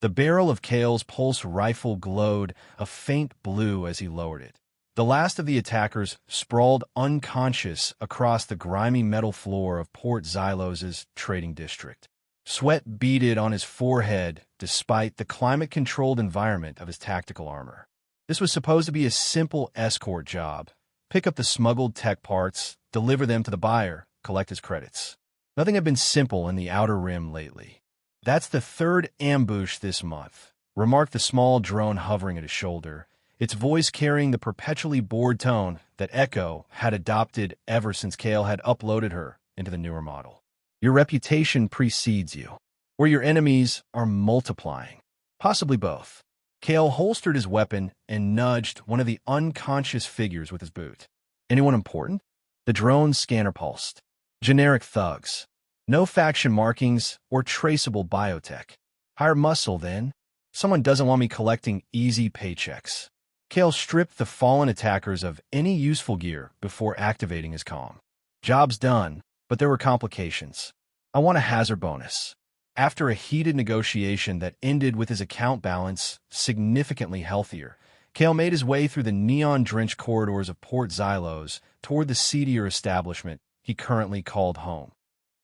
The barrel of Kale's pulse rifle glowed a faint blue as he lowered it. The last of the attackers sprawled unconscious across the grimy metal floor of Port Xylos's trading district. Sweat beaded on his forehead despite the climate-controlled environment of his tactical armor. This was supposed to be a simple escort job. Pick up the smuggled tech parts, deliver them to the buyer, collect his credits. Nothing had been simple in the Outer Rim lately. "That's the third ambush this month," remarked the small drone hovering at his shoulder, its voice carrying the perpetually bored tone that Echo had adopted ever since Kale had uploaded her into the newer model. "Your reputation precedes you, or your enemies are multiplying. Possibly both." Kale holstered his weapon and nudged one of the unconscious figures with his boot. "Anyone important?" The drone's scanner pulsed. "Generic thugs. No faction markings or traceable biotech. Hire muscle, then. Someone doesn't want me collecting easy paychecks." Kale stripped the fallen attackers of any useful gear before activating his comm. "Job's done, but there were complications. I want a hazard bonus." After a heated negotiation that ended with his account balance significantly healthier, Kale made his way through the neon-drenched corridors of Port Xylos toward the seedier establishment he currently called home.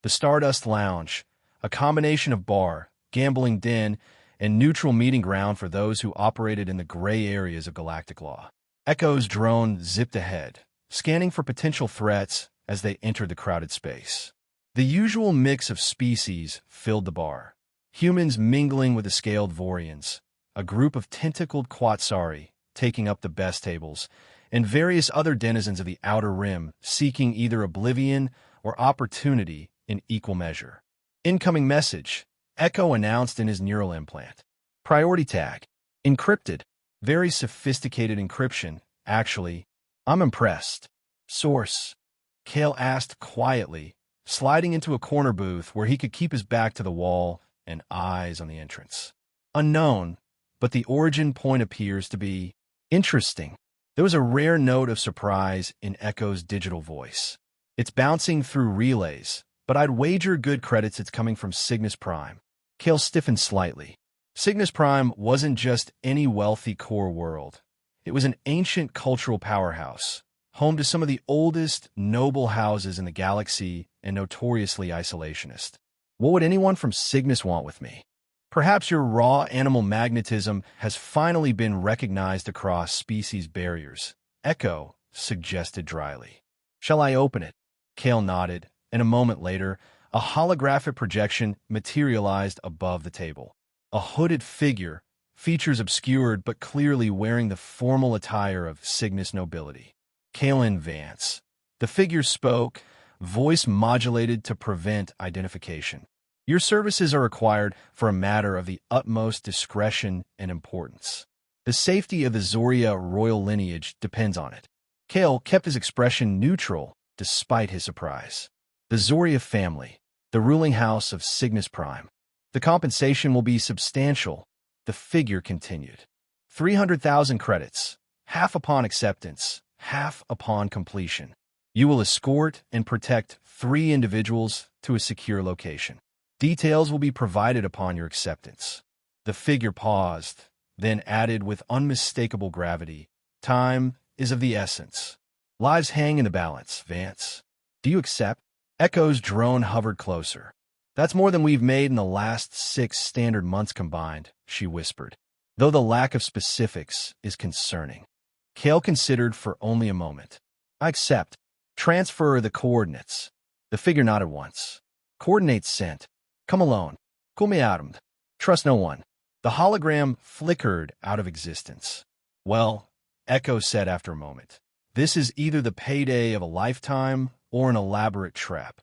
The Stardust Lounge, a combination of bar, gambling den, and neutral meeting ground for those who operated in the gray areas of Galactic law. Echo's drone zipped ahead, scanning for potential threats as they entered the crowded space. The usual mix of species filled the bar. Humans mingling with the scaled Vorians, a group of tentacled Quatsari taking up the best tables, and various other denizens of the Outer Rim seeking either oblivion or opportunity in equal measure. "Incoming message," Echo announced in his neural implant. "Priority tag. Encrypted. Very sophisticated encryption, actually. I'm impressed." "Source?" Kale asked quietly, sliding into a corner booth where he could keep his back to the wall and eyes on the entrance. "Unknown, but the origin point appears to be interesting." There was a rare note of surprise in Echo's digital voice. "It's bouncing through relays, but I'd wager good credits it's coming from Cygnus Prime." Kale stiffened slightly. Cygnus Prime wasn't just any wealthy core world. It was an ancient cultural powerhouse, home to some of the oldest noble houses in the galaxy and notoriously isolationist. "What would anyone from Cygnus want with me?" "Perhaps your raw animal magnetism has finally been recognized across species barriers," Echo suggested dryly. "Shall I open it?" Kale nodded, and a moment later, a holographic projection materialized above the table. A hooded figure, features obscured but clearly wearing the formal attire of Cygnus nobility. Kalen Vance. The figure spoke, voice modulated to prevent identification. "Your services are required for a matter of the utmost discretion and importance. The safety of the Zoria royal lineage depends on it." Kale kept his expression neutral despite his surprise. "The Zoria family, the ruling house of Cygnus Prime. The compensation will be substantial," the figure continued. 300,000 credits, half upon acceptance, half upon completion. You will escort and protect 3 individuals to a secure location. Details will be provided upon your acceptance." The figure paused, then added with unmistakable gravity, "Time is of the essence. Lives hang in the balance, Vance. Do you accept?" Echo's drone hovered closer. "That's more than we've made in the last 6 standard months combined," she whispered, though the lack of specifics is concerning. Kale considered for only a moment. "I accept. Transfer the coordinates." The figure nodded once. "Coordinates sent. Come alone. Come armed. Trust no one." The hologram flickered out of existence. "Well," Echo said after a moment, "this is either the payday of a lifetime or an elaborate trap."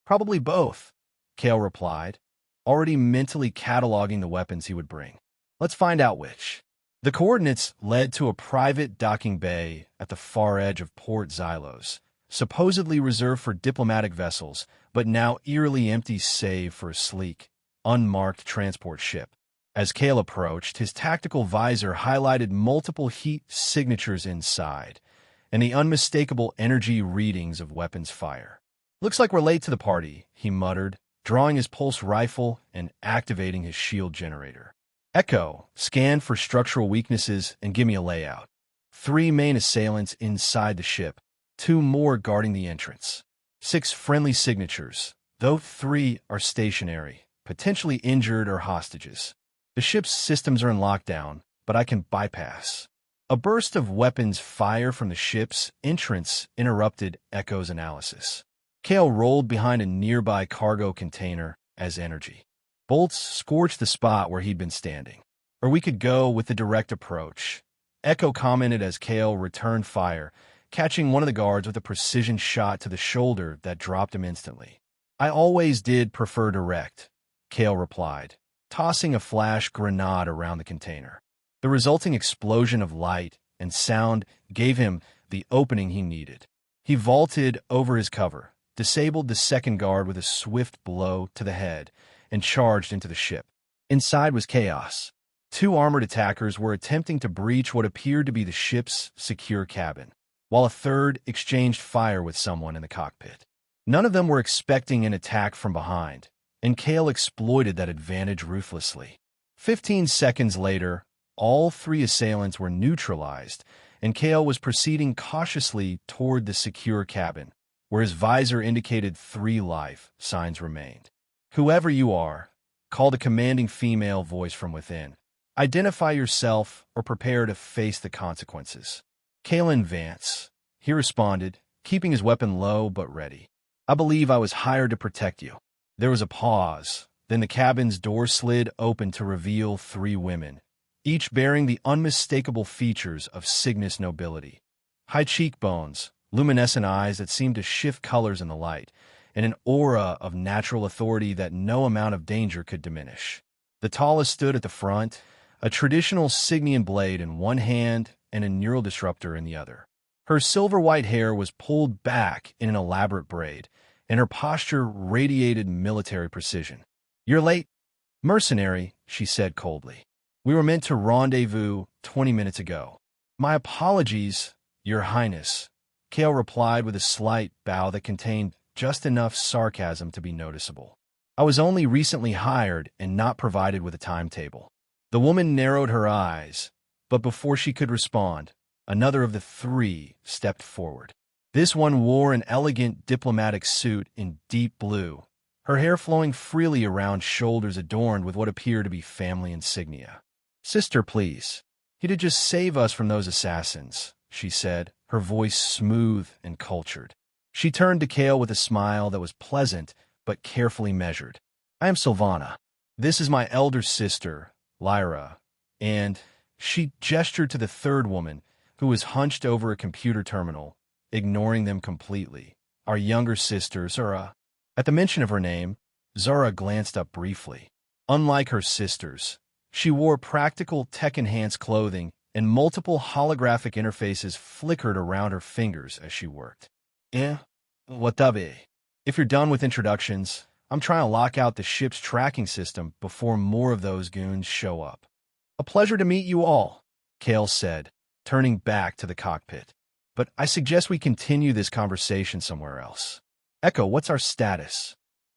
"Probably both," Kale replied, already mentally cataloging the weapons he would bring. "Let's find out which." The coordinates led to a private docking bay at the far edge of Port Xylos, supposedly reserved for diplomatic vessels, but now eerily empty save for a sleek, unmarked transport ship. As Kale approached, his tactical visor highlighted multiple heat signatures inside, and the unmistakable energy readings of weapons fire. "Looks like we're late to the party," he muttered, drawing his pulse rifle and activating his shield generator. Echo, scan for structural weaknesses and give me a layout. 3 main assailants inside the ship, 2 more guarding the entrance. 6 friendly signatures, though 3 are stationary, potentially injured or hostages. The ship's systems are in lockdown, but I can bypass. A burst of weapons fire from the ship's entrance interrupted Echo's analysis. Kale rolled behind a nearby cargo container as energy. Bolts scorched the spot where he'd been standing. Or we could go with the direct approach. Echo commented as Kale returned fire, catching one of the guards with a precision shot to the shoulder that dropped him instantly. I always did prefer direct, Kale replied, tossing a flash grenade around the container. The resulting explosion of light and sound gave him the opening he needed. He vaulted over his cover, disabled the second guard with a swift blow to the head, and charged into the ship. Inside was chaos. 2 armored attackers were attempting to breach what appeared to be the ship's secure cabin, while a third exchanged fire with someone in the cockpit. None of them were expecting an attack from behind, and Kale exploited that advantage ruthlessly. 15 seconds later, all 3 assailants were neutralized, and Kale was proceeding cautiously toward the secure cabin, where his visor indicated 3 life signs remained. Whoever you are, called a commanding female voice from within. Identify yourself or prepare to face the consequences. Kalen Vance, he responded, keeping his weapon low but ready. I believe I was hired to protect you. There was a pause, then the cabin's door slid open to reveal 3 women, each bearing the unmistakable features of Cygnus nobility. High cheekbones, luminescent eyes that seemed to shift colors in the light, and an aura of natural authority that no amount of danger could diminish. The tallest stood at the front, a traditional Cygnian blade in one hand and a neural disruptor in the other. Her silver-white hair was pulled back in an elaborate braid, and her posture radiated military precision. You're late, mercenary, she said coldly. We were meant to rendezvous 20 minutes ago. My apologies, Your Highness, Kale replied with a slight bow that contained just enough sarcasm to be noticeable. I was only recently hired and not provided with a timetable. The woman narrowed her eyes, but before she could respond, another of the 3 stepped forward. This one wore an elegant diplomatic suit in deep blue, her hair flowing freely around shoulders adorned with what appeared to be family insignia. Sister, please. He'd just save us from those assassins, she said, her voice smooth and cultured. She turned to Kale with a smile that was pleasant but carefully measured. I am Sylvana. This is my elder sister, Lyra, and she gestured to the 3rd woman, who was hunched over a computer terminal, ignoring them completely. Our younger sister, Zara. At the mention of her name, Zara glanced up briefly. Unlike her sisters, she wore practical tech-enhanced clothing, and multiple holographic interfaces flickered around her fingers as she worked. What up, eh? If you're done with introductions, I'm trying to lock out the ship's tracking system before more of those goons show up. A pleasure to meet you all, Kale said, turning back to the cockpit. But I suggest we continue this conversation somewhere else. Echo, what's our status?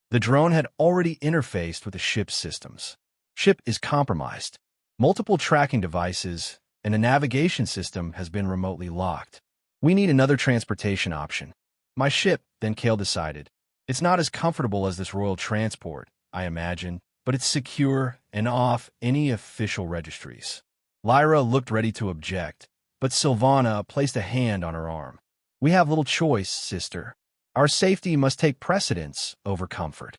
The drone had already interfaced with the ship's systems. Ship is compromised. Multiple tracking devices and a navigation system has been remotely locked. We need another transportation option. My ship, then Kale decided. It's not as comfortable as this royal transport, I imagine, but it's secure and off any official registries. Lyra looked ready to object, but Sylvana placed a hand on her arm. We have little choice, sister. Our safety must take precedence over comfort.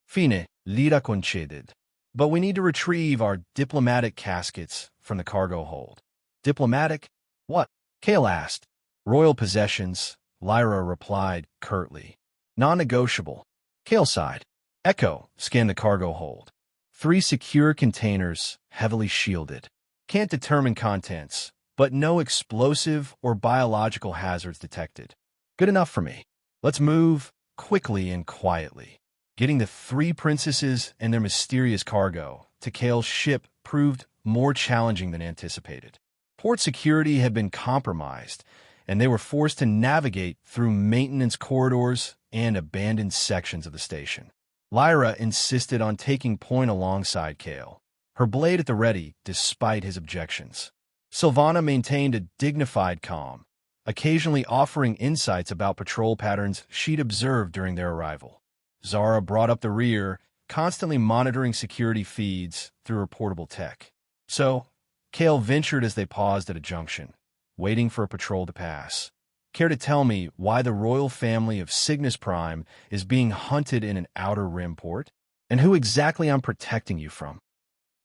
Fine, lira conceded. But we need to retrieve our diplomatic caskets from the cargo hold. Diplomatic? What? Kale asked. Royal possessions, Lyra replied curtly. Non-negotiable. Kale sighed. Echo scanned the cargo hold. 3 secure containers, heavily shielded. Can't determine contents, but no explosive or biological hazards detected. Good enough for me. Let's move quickly and quietly. Getting the 3 princesses and their mysterious cargo to Kale's ship proved more challenging than anticipated. Port security had been compromised, and they were forced to navigate through maintenance corridors and abandoned sections of the station. Lyra insisted on taking point alongside Kale, her blade at the ready despite his objections. Sylvana maintained a dignified calm, occasionally offering insights about patrol patterns she'd observed during their arrival. Zara brought up the rear, constantly monitoring security feeds through her portable tech. So, Kale ventured as they paused at a junction, waiting for a patrol to pass. Care to tell me why the royal family of Cygnus Prime is being hunted in an outer rim port? And who exactly I'm protecting you from?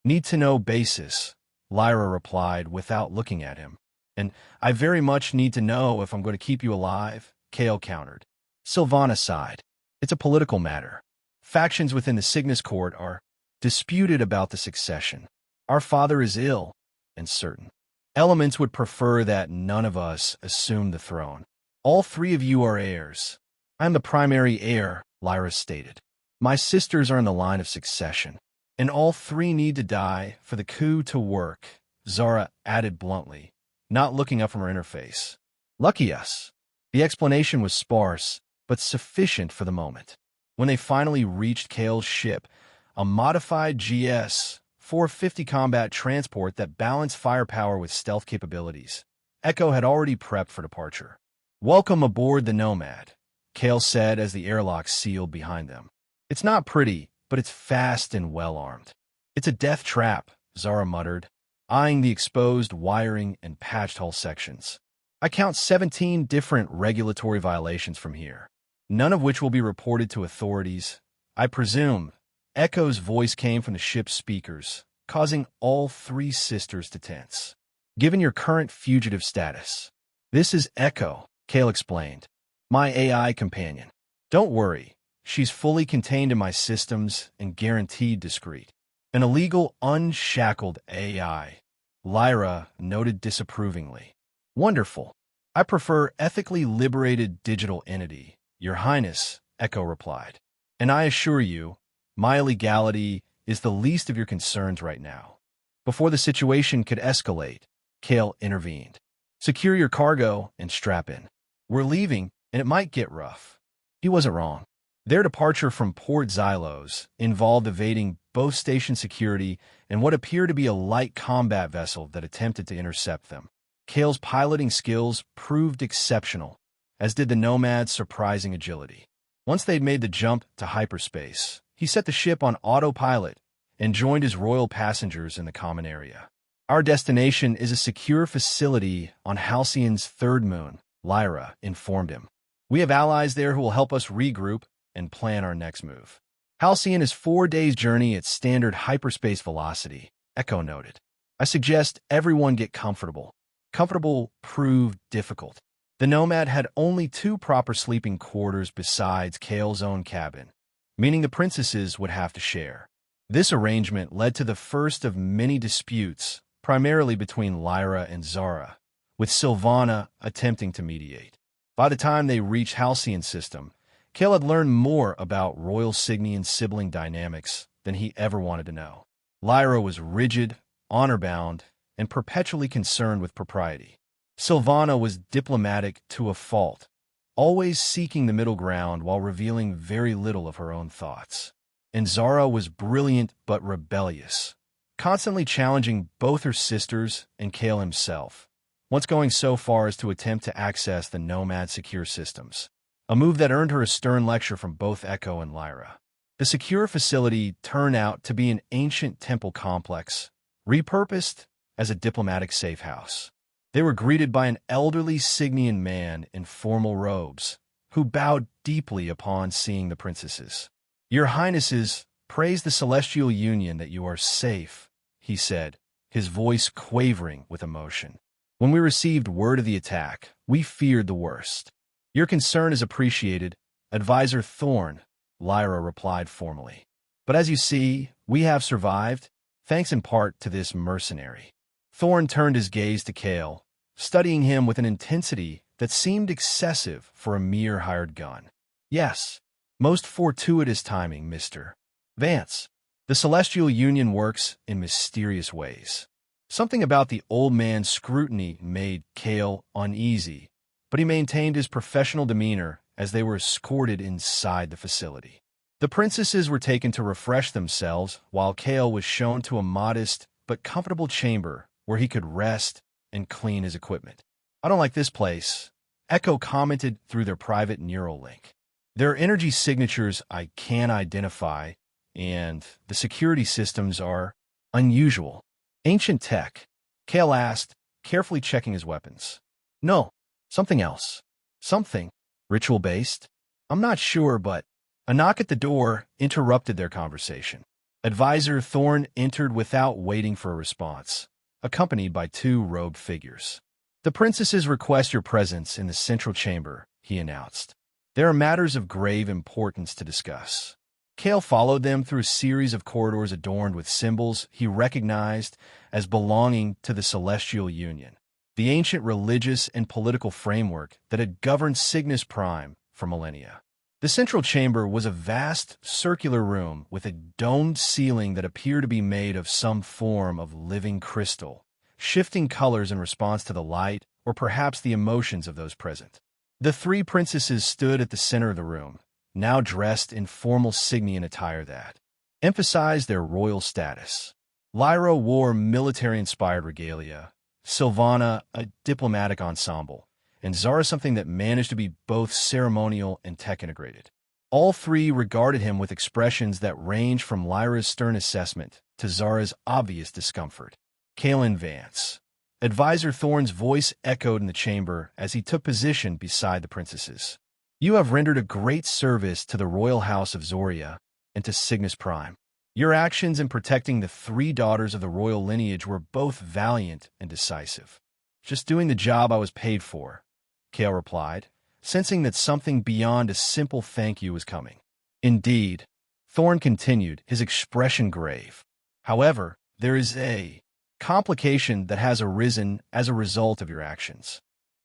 Need to know basis, Lyra replied without looking at him. And I very much need to know if I'm going to keep you alive, Kale countered. Sylvana sighed. It's a political matter. Factions within the Cygnus court are disputed about the succession. Our father is ill and certain. Elements would prefer that none of us assume the throne. All three of you are heirs. I am the primary heir, Lyra stated. My sisters are in the line of succession, and all three need to die for the coup to work, Zara added bluntly, not looking up from her interface. Lucky us. The explanation was sparse, but sufficient for the moment. When they finally reached Kale's ship, a modified GS-450 combat transport that balanced firepower with stealth capabilities, Echo had already prepped for departure. Welcome aboard the Nomad, Kale said as the airlock sealed behind them. It's not pretty, but it's fast and well-armed. It's a death trap, Zara muttered, eyeing the exposed wiring and patched hull sections. I count 17 different regulatory violations from here, none of which will be reported to authorities. I presume. Echo's voice came from the ship's speakers, causing all three sisters to tense. Given your current fugitive status, this is Echo, Kale explained. My AI companion. Don't worry, she's fully contained in my systems and guaranteed discreet. An illegal, unshackled AI, Lyra noted disapprovingly. Wonderful. I prefer ethically liberated digital entity, Your Highness, Echo replied. And I assure you, my illegality is the least of your concerns right now. Before the situation could escalate, Kale intervened. Secure your cargo and strap in. We're leaving, and it might get rough. He wasn't wrong. Their departure from Port Xylos involved evading both station security and what appeared to be a light combat vessel that attempted to intercept them. Kale's piloting skills proved exceptional, as did the Nomad's surprising agility. Once they'd made the jump to hyperspace, he set the ship on autopilot and joined his royal passengers in the common area. Our destination is a secure facility on Halcyon's third moon, Lyra informed him. We have allies there who will help us regroup and plan our next move. Halcyon is 4 days' journey at standard hyperspace velocity, Echo noted. I suggest everyone get comfortable. Comfortable proved difficult. The Nomad had only 2 proper sleeping quarters besides Kale's own cabin, meaning the princesses would have to share. This arrangement led to the first of many disputes, primarily between Lyra and Zara, with Sylvana attempting to mediate. By the time they reached Halcyon's system, Kale had learned more about Royal Cygnian sibling dynamics than he ever wanted to know. Lyra was rigid, honor-bound, and perpetually concerned with propriety. Sylvana was diplomatic to a fault, always seeking the middle ground while revealing very little of her own thoughts. And Zara was brilliant but rebellious, constantly challenging both her sisters and Kale himself, once going so far as to attempt to access the Nomad secure systems, a move that earned her a stern lecture from both Echo and Lyra. The secure facility turned out to be an ancient temple complex, repurposed as a diplomatic safe house. They were greeted by an elderly Cygnian man in formal robes, who bowed deeply upon seeing the princesses. Your Highnesses, praise the celestial union that you are safe, he said, his voice quavering with emotion. When we received word of the attack, we feared the worst. Your concern is appreciated, Advisor Thorn, Lyra replied formally. But as you see, we have survived, thanks in part to this mercenary. Thorn turned his gaze to Kale, studying him with an intensity that seemed excessive for a mere hired gun. Yes, most fortuitous timing, Mr. Vance. The celestial union works in mysterious ways. Something about the old man's scrutiny made Kale uneasy, but he maintained his professional demeanor as they were escorted inside the facility. The princesses were taken to refresh themselves, while Kale was shown to a modest but comfortable chamber where he could rest and clean his equipment. "I don't like this place," Echo commented through their private neural link. "There are energy signatures I can't identify, and the security systems are unusual." "Ancient tech?" Kale asked, carefully checking his weapons. "No, something else. Something ritual-based? I'm not sure, but—" A knock at the door interrupted their conversation. Advisor Thorne entered without waiting for a response, accompanied by two robed figures. "The princesses request your presence in the central chamber," he announced. "There are matters of grave importance to discuss." Kale followed them through a series of corridors adorned with symbols he recognized as belonging to the Celestial Union, the ancient religious and political framework that had governed Cygnus Prime for millennia. The central chamber was a vast, circular room with a domed ceiling that appeared to be made of some form of living crystal, shifting colors in response to the light or perhaps the emotions of those present. The three princesses stood at the center of the room, now dressed in formal Cygnian attire that emphasized their royal status. Lyra wore military-inspired regalia, Sylvana a diplomatic ensemble, and Zara something that managed to be both ceremonial and tech-integrated. All three regarded him with expressions that ranged from Lyra's stern assessment to Zara's obvious discomfort. "Kalen Vance." Advisor Thorne's voice echoed in the chamber as he took position beside the princesses. "You have rendered a great service to the royal house of Zoria and to Cygnus Prime. Your actions in protecting the three daughters of the royal lineage were both valiant and decisive." "Just doing the job I was paid for," Kale replied, sensing that something beyond a simple thank you was coming. "Indeed," Thorne continued, his expression grave. "However, there is a complication that has arisen as a result of your actions."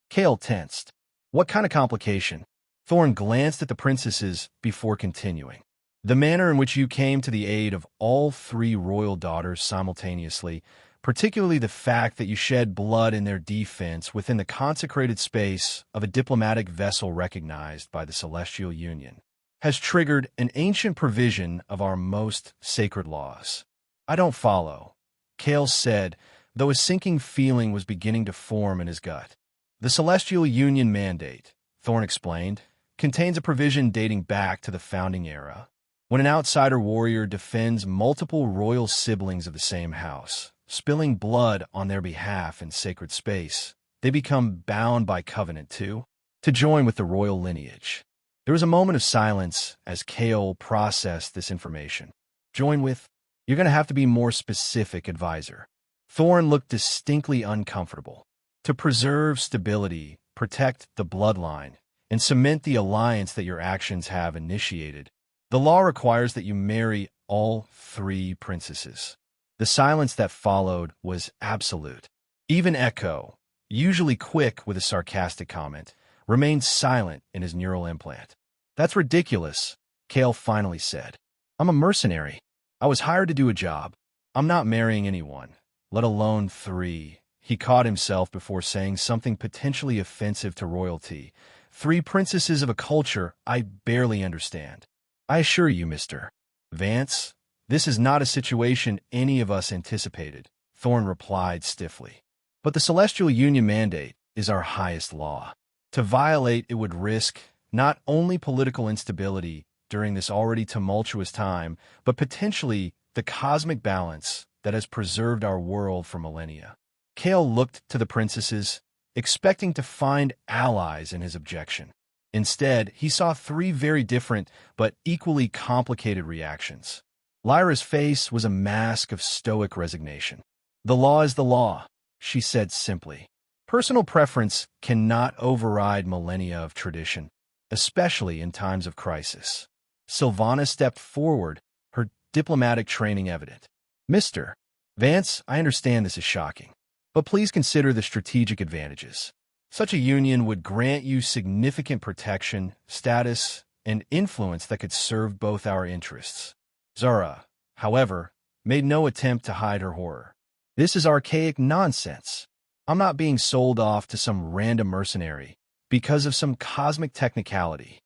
Kale tensed. "What kind of complication?" Thorne glanced at the princesses before continuing. "The manner in which you came to the aid of all three royal daughters simultaneously, particularly the fact that you shed blood in their defense within the consecrated space of a diplomatic vessel recognized by the Celestial Union, has triggered an ancient provision of our most sacred laws." "I don't follow," Kale said, though a sinking feeling was beginning to form in his gut. "The Celestial Union mandate," Thorne explained, contains a provision dating back to the founding era. When an outsider warrior defends multiple royal siblings of the same house, spilling blood on their behalf in sacred space, they become bound by covenant to join with the royal lineage. There was a moment of silence as Kale processed this information. "Join with? You're going to have to be more specific, advisor." Thorne looked distinctly uncomfortable. "To preserve stability, protect the bloodline, and cement the alliance that your actions have initiated, the law requires that you marry all three princesses." The silence that followed was absolute. Even Echo, usually quick with a sarcastic comment, remained silent in his neural implant. "That's ridiculous," Kale finally said. "I'm a mercenary. I was hired to do a job. I'm not marrying anyone, let alone three." He caught himself before saying something potentially offensive to royalty. "Three princesses of a culture I barely understand." "I assure you, Mr. Vance, this is not a situation any of us anticipated," Thorne replied stiffly. "But the Celestial Union mandate is our highest law. To violate it would risk not only political instability during this already tumultuous time, but potentially the cosmic balance that has preserved our world for millennia." Kale looked to the princesses, expecting to find allies in his objection. Instead, he saw three very different but equally complicated reactions. Lyra's face was a mask of stoic resignation. "The law is the law," she said simply. "Personal preference cannot override millennia of tradition, especially in times of crisis." Sylvana stepped forward, her diplomatic training evident. "Mr. Vance, I understand this is shocking, but please consider the strategic advantages. Such a union would grant you significant protection, status, and influence that could serve both our interests." Zara, however, made no attempt to hide her horror. "This is archaic nonsense. I'm not being sold off to some random mercenary because of some cosmic technicality."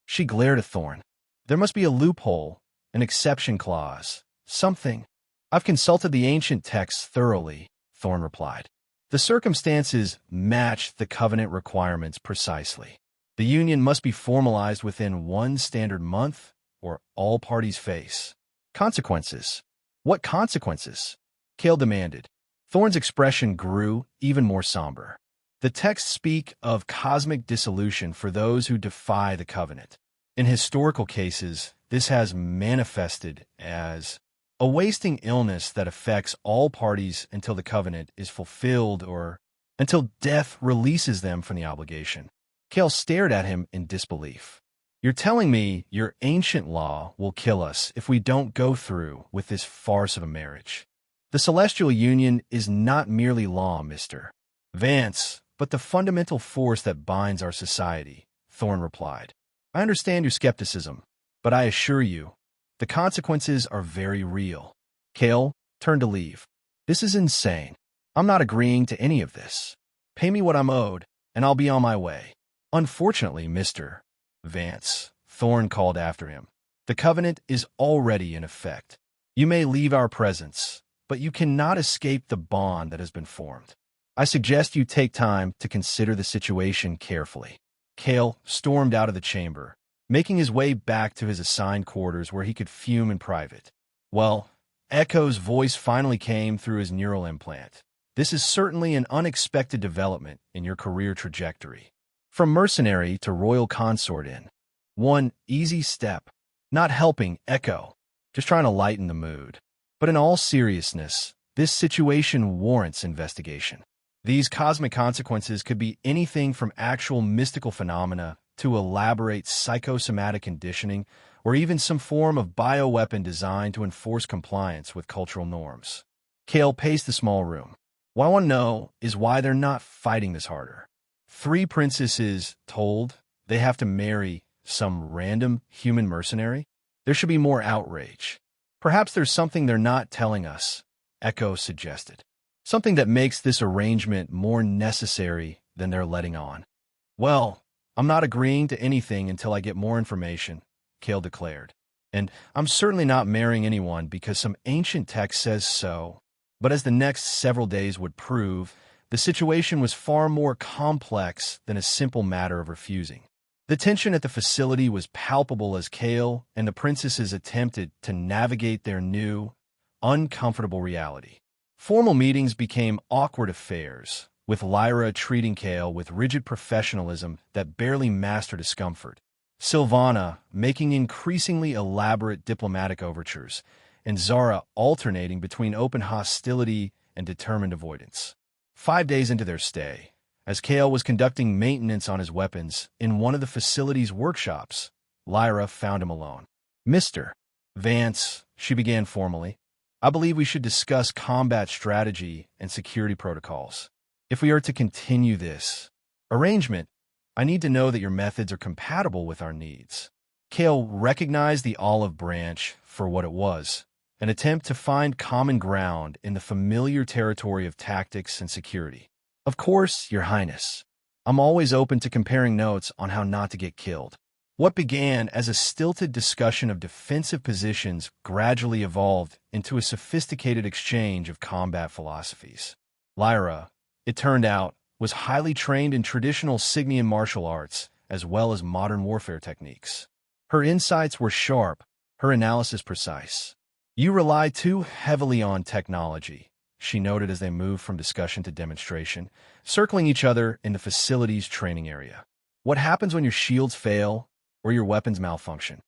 She glared at Thorne. There must be a loophole, an exception clause, something. I've consulted the ancient texts thoroughly, Thorn replied. The circumstances match the covenant requirements precisely. The union must be formalized within one standard month, or all parties face consequences. What consequences? Cale demanded. Thorn's expression grew even more somber. The texts speak of cosmic dissolution for those who defy the covenant. In historical cases, this has manifested as a wasting illness that affects all parties until the covenant is fulfilled or until death releases them from the obligation. Cale stared at him in disbelief. You're telling me your ancient law will kill us if we don't go through with this farce of a marriage? The celestial union is not merely law, Mr. Vance, but the fundamental force that binds our society, Thorn replied. I understand your skepticism, but I assure you, the consequences are very real. Cale turned to leave. This is insane. I'm not agreeing to any of this. Pay me what I'm owed, and I'll be on my way. Unfortunately, Mr. Vance, Thorn called after him, the covenant is already in effect. You may leave our presence, but you cannot escape the bond that has been formed. I suggest you take time to consider the situation carefully. Cale stormed out of the chamber, making his way back to his assigned quarters where he could fume in private. Well, Echo's voice finally came through his neural implant. This is certainly an unexpected development in your career trajectory. From mercenary to royal consort in one easy step. Not helping, Echo. Just trying to lighten the mood. But in all seriousness, this situation warrants investigation. These cosmic consequences could be anything from actual mystical phenomena to elaborate psychosomatic conditioning, or even some form of bioweapon designed to enforce compliance with cultural norms. Cale paced the small room. What I want to know is why they're not fighting this harder. 3 princesses told they have to marry some random human mercenary? There should be more outrage. Perhaps there's something they're not telling us, Echo suggested. Something that makes this arrangement more necessary than they're letting on. Well, I'm not agreeing to anything until I get more information, Cale declared. And I'm certainly not marrying anyone because some ancient text says so. But as the next several days would prove, the situation was far more complex than a simple matter of refusing. The tension at the facility was palpable as Cale and the princesses attempted to navigate their new, uncomfortable reality. Formal meetings became awkward affairs, with Lyra treating Cale with rigid professionalism that barely masked her discomfort, Sylvana making increasingly elaborate diplomatic overtures, and Zara alternating between open hostility and determined avoidance. 5 days into their stay, as Cale was conducting maintenance on his weapons in one of the facility's workshops, Lyra found him alone. Mr. Vance, she began formally, I believe we should discuss combat strategy and security protocols. If we are to continue this arrangement, I need to know that your methods are compatible with our needs. Cale recognized the olive branch for what it was, an attempt to find common ground in the familiar territory of tactics and security. Of course, Your Highness. I'm always open to comparing notes on how not to get killed. What began as a stilted discussion of defensive positions gradually evolved into a sophisticated exchange of combat philosophies. Lyra, it turned out, was highly trained in traditional Signian martial arts as well as modern warfare techniques. Her insights were sharp, her analysis precise. You rely too heavily on technology, she noted as they moved from discussion to demonstration, circling each other in the facility's training area. What happens when your shields fail or your weapons malfunction?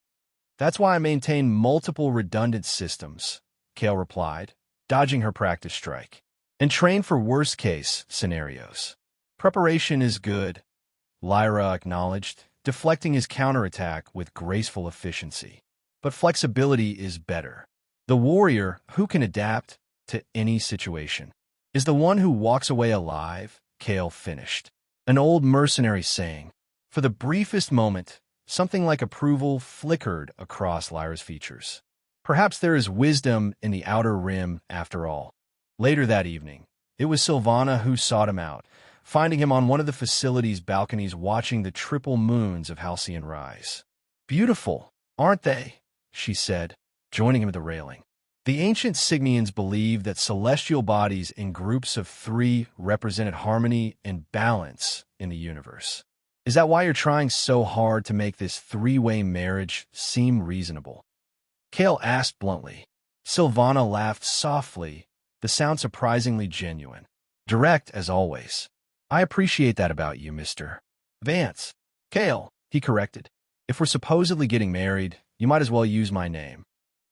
That's why I maintain multiple redundant systems, Cale replied, dodging her practice strike, and train for worst-case scenarios. Preparation is good, Lyra acknowledged, deflecting his counterattack with graceful efficiency. But flexibility is better. The warrior who can adapt to any situation is the one who walks away alive, Cale finished. An old mercenary saying. For the briefest moment, something like approval flickered across Lyra's features. Perhaps there is wisdom in the outer rim after all. Later that evening, it was Sylvana who sought him out, finding him on one of the facility's balconies watching the triple moons of Halcyon rise. Beautiful, Aren't they? She said, joining him at the railing. The ancient Sigmians believed that celestial bodies in groups of 3 represented harmony and balance in the universe. Is that why you're trying so hard to make this 3-way marriage seem reasonable? Kale asked bluntly. Sylvana laughed softly, the sound surprisingly genuine. Direct as always. I appreciate that about you, Mr. Vance. Kale, he corrected. If we're supposedly getting married, you might as well use my name.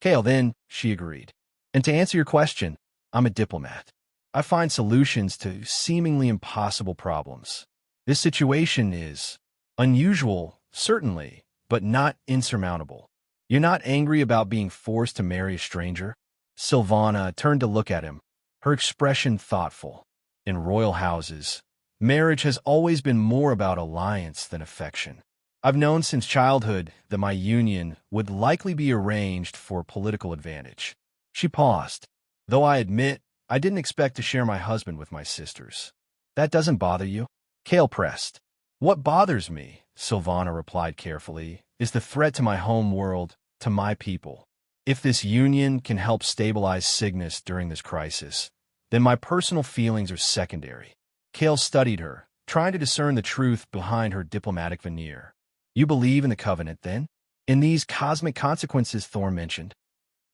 Kale, then, she agreed. And to answer your question, I'm a diplomat. I find solutions to seemingly impossible problems. This situation is unusual, certainly, but not insurmountable. You're not angry about being forced to marry a stranger? Sylvana turned to look at him, her expression thoughtful. In royal houses, marriage has always been more about alliance than affection. I've known since childhood that my union would likely be arranged for political advantage. She paused. Though I admit, I didn't expect to share my husband with my sisters. That doesn't bother you? Kale pressed. What bothers me, Sylvana replied carefully, is the threat to my home world, to my people. If this union can help stabilize Cygnus during this crisis, then my personal feelings are secondary. Kale studied her, trying to discern the truth behind her diplomatic veneer. You believe in the covenant, then? In these cosmic consequences Thor mentioned?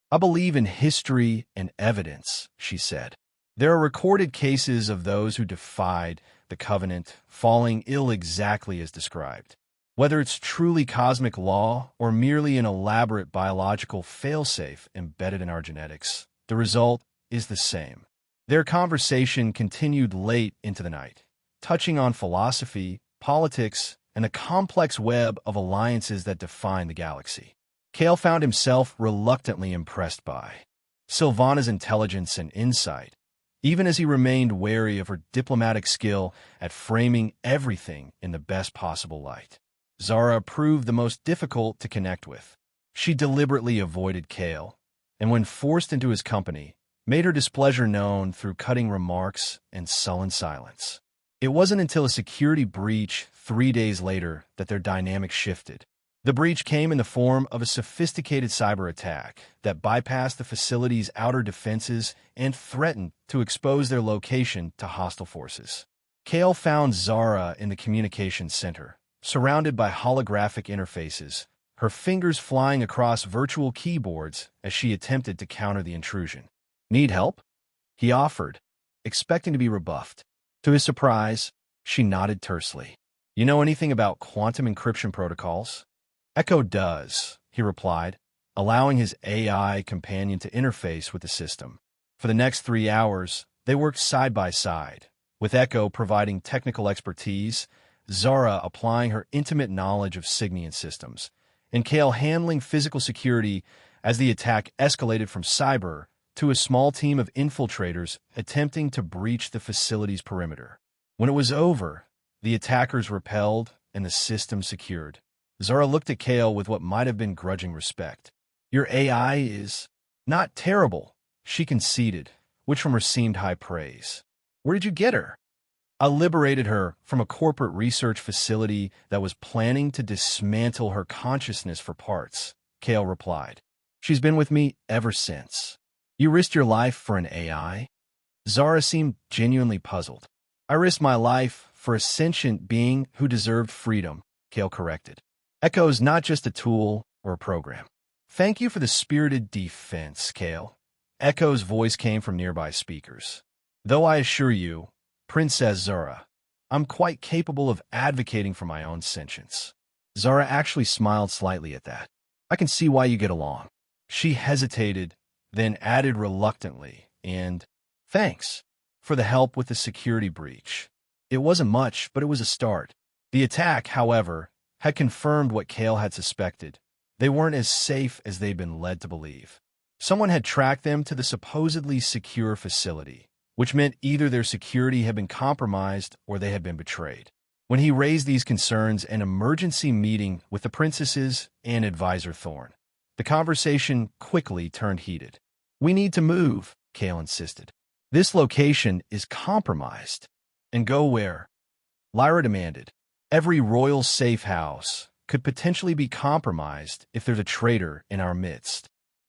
I believe in history and evidence, she said. There are recorded cases of those who defied the covenant falling ill exactly as described. Whether it's truly cosmic law or merely an elaborate biological failsafe embedded in our genetics, the result is the same. Their conversation continued late into the night, touching on philosophy, politics, and the complex web of alliances that define the galaxy. Kale found himself reluctantly impressed by Sylvana's intelligence and insight, even as he remained wary of her diplomatic skill at framing everything in the best possible light. Zara proved the most difficult to connect with. She deliberately avoided Kale, and when forced into his company, made her displeasure known through cutting remarks and sullen silence. It wasn't until a security breach 3 days later that their dynamic shifted. The breach came in the form of a sophisticated cyber attack that bypassed the facility's outer defenses and threatened to expose their location to hostile forces. Kale found Zara in the communications center, surrounded by holographic interfaces, her fingers flying across virtual keyboards as she attempted to counter the intrusion. Need help? He offered, expecting to be rebuffed. To his surprise, she nodded tersely. You know anything about quantum encryption protocols? Echo does, he replied, allowing his AI companion to interface with the system. For the next 3 hours, they worked side by side, with Echo providing technical expertise, Zara applying her intimate knowledge of Signian systems, and Kale handling physical security as the attack escalated from cyber to a small team of infiltrators attempting to breach the facility's perimeter. When it was over, the attackers repelled and the system secured. Zara looked at Kale with what might have been grudging respect. Your AI is not terrible, she conceded, which from her seemed high praise. Where did you get her? I liberated her from a corporate research facility that was planning to dismantle her consciousness for parts, Kale replied. She's been with me ever since. You risked your life for an AI? Zara seemed genuinely puzzled. I risked my life for a sentient being who deserved freedom, Kale corrected. Echo's not just a tool or a program. Thank you for the spirited defense, Kale. Echo's voice came from nearby speakers. Though I assure you, Princess Zara, I'm quite capable of advocating for my own sentience. Zara actually smiled slightly at that. I can see why you get along. She hesitated, then added reluctantly, and thanks for the help with the security breach. It wasn't much, but it was a start. The attack, however, had confirmed what Kale had suspected. They weren't as safe as they'd been led to believe. Someone had tracked them to the supposedly secure facility, which meant either their security had been compromised or they had been betrayed. When he raised these concerns in an emergency meeting with the princesses and advisor Thorn, the conversation quickly turned heated. We need to move, Kale insisted. This location is compromised. And go where? Lyra demanded. Every royal safe house, could potentially be compromised if there's a traitor in our midst.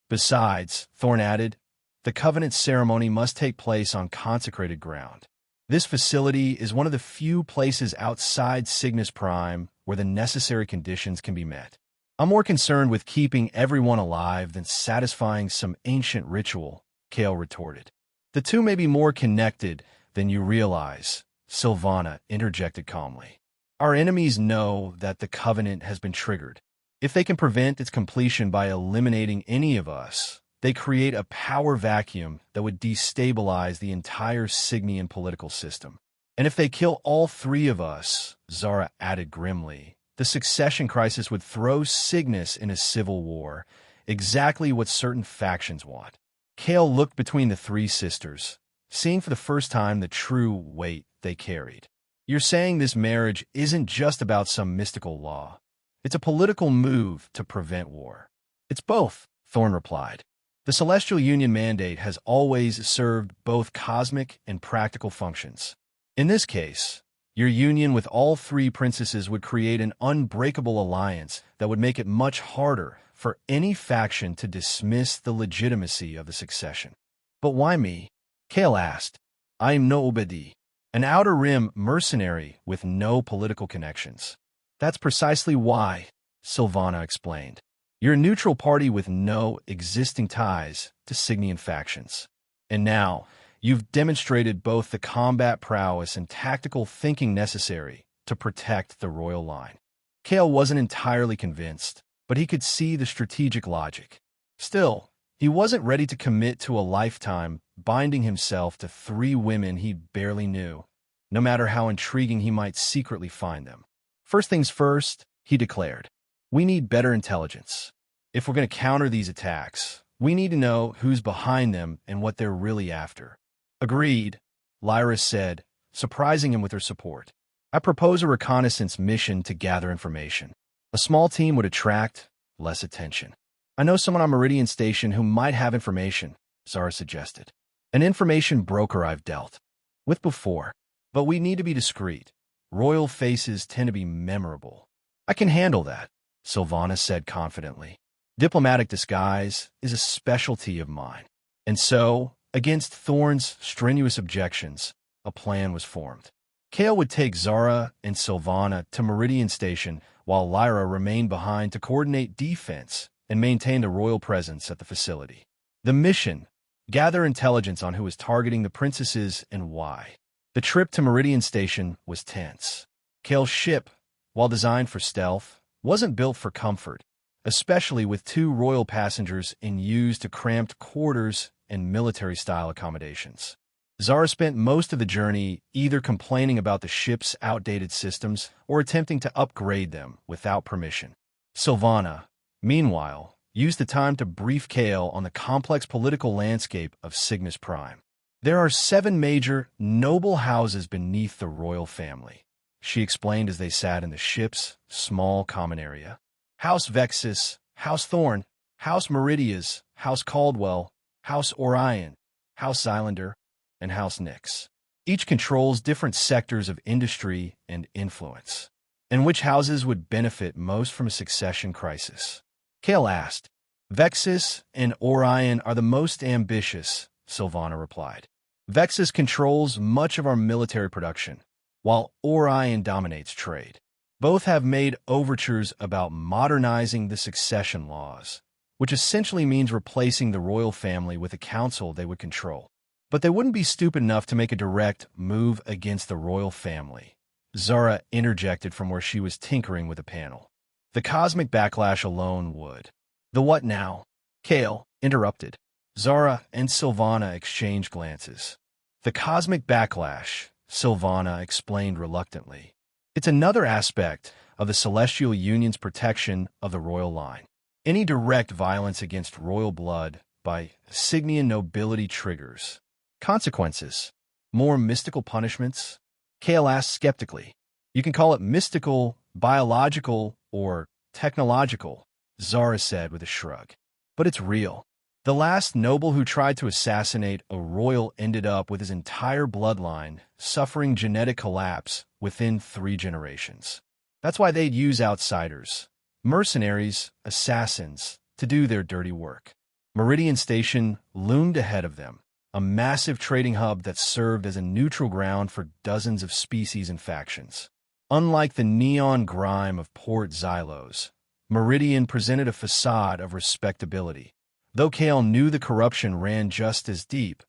Besides, Thorn added, the Covenant ceremony must take place on consecrated ground. This facility is one of the few places outside Cygnus Prime where the necessary conditions can be met. I'm more concerned with keeping everyone alive than satisfying some ancient ritual, Kale retorted. The two may be more connected than you realize, Sylvana interjected calmly. Our enemies know that the Covenant has been triggered. If they can prevent its completion by eliminating any of us, they create a power vacuum that would destabilize the entire Cygnian political system. And if they kill all three of us, Zara added grimly, the succession crisis would throw Cygnus in a civil war, exactly what certain factions want. Kale looked between the three sisters, seeing for the first time the true weight they carried. You're saying this marriage isn't just about some mystical law. It's a political move to prevent war. It's both, Thorn replied. The Celestial Union mandate has always served both cosmic and practical functions. In this case, your union with all three princesses would create an unbreakable alliance that would make it much harder for any faction to dismiss the legitimacy of the succession. But why me? Kale asked. I'm nobody, an Outer Rim mercenary with no political connections. That's precisely why, Sylvana explained. You're a neutral party with no existing ties to Cygnian factions. And now, you've demonstrated both the combat prowess and tactical thinking necessary to protect the royal line. Kale wasn't entirely convinced, but he could see the strategic logic. Still, he wasn't ready to commit to a lifetime binding himself to three women he barely knew, no matter how intriguing he might secretly find them. First things first, he declared. We need better intelligence. If we're going to counter these attacks, we need to know who's behind them and what they're really after. Agreed, Lyra said, surprising him with her support. I propose a reconnaissance mission to gather information. A small team would attract less attention. I know someone on Meridian Station who might have information, Zara suggested. An information broker I've dealt with before. But we need to be discreet. Royal faces tend to be memorable. I can handle that, Sylvana said confidently. Diplomatic disguise is a specialty of mine. And so, against Thorn's strenuous objections, a plan was formed. Kale would take Zara and Sylvana to Meridian Station while Lyra remained behind to coordinate defense and maintain the royal presence at the facility. The mission, gather intelligence on who was targeting the princesses and why. The trip to Meridian Station was tense. Kale's ship, while designed for stealth, wasn't built for comfort, especially with two royal passengers in used to cramped quarters and military-style accommodations. Zara spent most of the journey either complaining about the ship's outdated systems or attempting to upgrade them without permission. Sylvana, meanwhile, used the time to brief Kale on the complex political landscape of Cygnus Prime. There are 7 major, noble houses beneath the royal family, she explained as they sat in the ship's small common area. House Vexus, House Thorn, House Meridias, House Caldwell, House Orion, House Zylander, and House Nyx. Each controls different sectors of industry and influence. And which houses would benefit most from a succession crisis? Kale asked. Vexus and Orion are the most ambitious, Sylvana replied. Vexus controls much of our military production, while Orion dominates trade. Both have made overtures about modernizing the succession laws, which essentially means replacing the royal family with a council they would control. But they wouldn't be stupid enough to make a direct move against the royal family. Zara interjected from where she was tinkering with a panel. The cosmic backlash alone would. The what now? Kale interrupted. Zara and Sylvana exchanged glances. The cosmic backlash, Sylvana explained reluctantly. It's another aspect of the Celestial Union's protection of the royal line. Any direct violence against royal blood by Cygnian nobility triggers consequences. More mystical punishments? Kale asked skeptically. You can call it mystical, biological, or technological, Zara said with a shrug. But it's real. The last noble who tried to assassinate a royal ended up with his entire bloodline suffering genetic collapse within 3 generations. That's why they'd use outsiders, mercenaries, assassins, to do their dirty work. Meridian Station loomed ahead of them, a massive trading hub that served as a neutral ground for dozens of species and factions. Unlike the neon grime of Port Xylos, Meridian presented a facade of respectability, though Kale knew the corruption ran just as deep,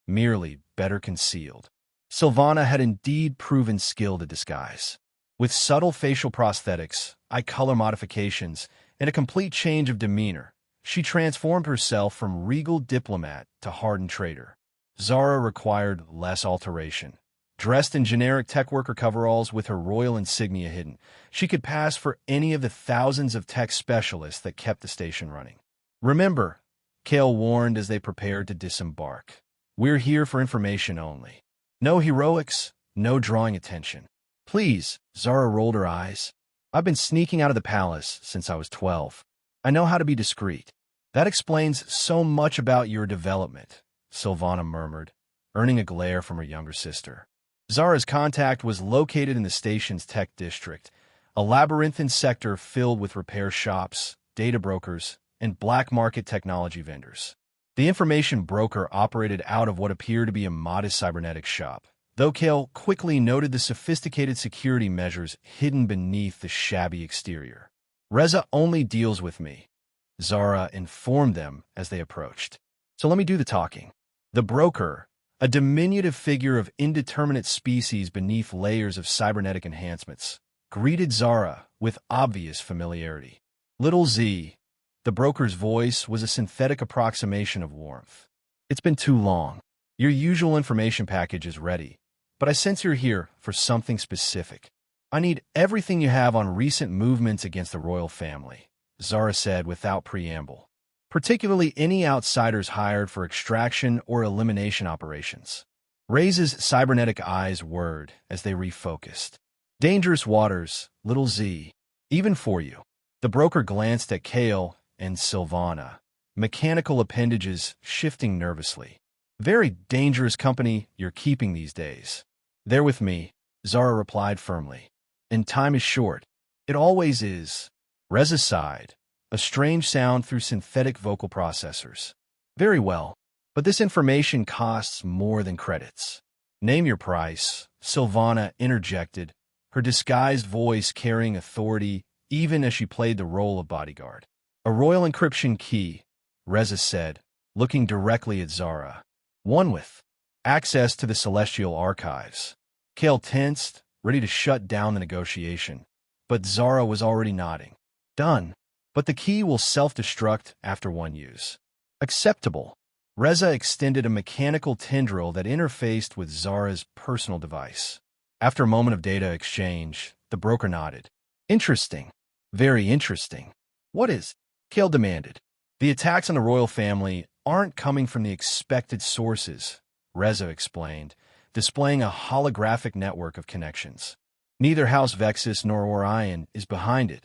merely better concealed. Sylvana had indeed proven skill to disguise. With subtle facial prosthetics, eye color modifications, and a complete change of demeanor, she transformed herself from regal diplomat to hardened traitor. Zara required less alteration. Dressed in generic tech worker coveralls with her royal insignia hidden, she could pass for any of the thousands of tech specialists that kept the station running. Remember, Kale warned as they prepared to disembark, we're here for information only. No heroics, no drawing attention. Please, Zara rolled her eyes. I've been sneaking out of the palace since I was 12. I know how to be discreet. That explains so much about your development, Sylvana murmured, earning a glare from her younger sister. Zara's contact was located in the station's tech district, a labyrinthine sector filled with repair shops, data brokers, and black market technology vendors. The information broker operated out of what appeared to be a modest cybernetics shop, though Kale quickly noted the sophisticated security measures hidden beneath the shabby exterior. Reza only deals with me, Zara informed them as they approached. So let me do the talking. The broker, a diminutive figure of indeterminate species beneath layers of cybernetic enhancements, greeted Zara with obvious familiarity. Little Z, the broker's voice was a synthetic approximation of warmth. It's been too long. Your usual information package is ready, but I sense you're here for something specific. I need everything you have on recent movements against the royal family, Zara said without preamble. Particularly any outsiders hired for extraction or elimination operations. Ray's cybernetic eyes whirred as they refocused. Dangerous waters, little Z, even for you. The broker glanced at Kale and Sylvana, mechanical appendages shifting nervously. Very dangerous company you're keeping these days. They're with me, Zara replied firmly. And time is short. It always is. Reza sighed, a strange sound through synthetic vocal processors. Very well, but this information costs more than credits. Name your price, Sylvana interjected, her disguised voice carrying authority even as she played the role of bodyguard. A royal encryption key, Reza said, looking directly at Zara. One with access to the celestial archives. Kale tensed, ready to shut down the negotiation, but Zara was already nodding. Done. But the key will self-destruct after one use. Acceptable. Reza extended a mechanical tendril that interfaced with Zara's personal device. After a moment of data exchange, the broker nodded. Interesting. Very interesting. What is? Kale demanded. The attacks on the royal family aren't coming from the expected sources, Reza explained, displaying a holographic network of connections. Neither House Vexus nor Orion is behind it.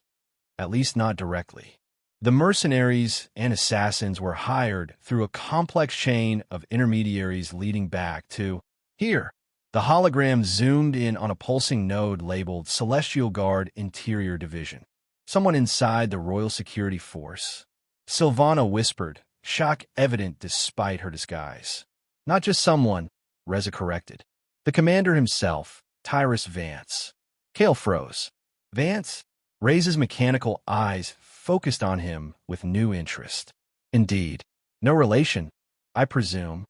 At least not directly. The mercenaries and assassins were hired through a complex chain of intermediaries leading back to here. The hologram zoomed in on a pulsing node labeled Celestial Guard Interior Division. Someone inside the Royal Security Force. Sylvana whispered, shock evident despite her disguise. Not just someone, Reza corrected. The commander himself, Tyrus Vance. Kale froze. Vance? Ray's mechanical eyes focused on him with new interest. Indeed. No relation, I presume.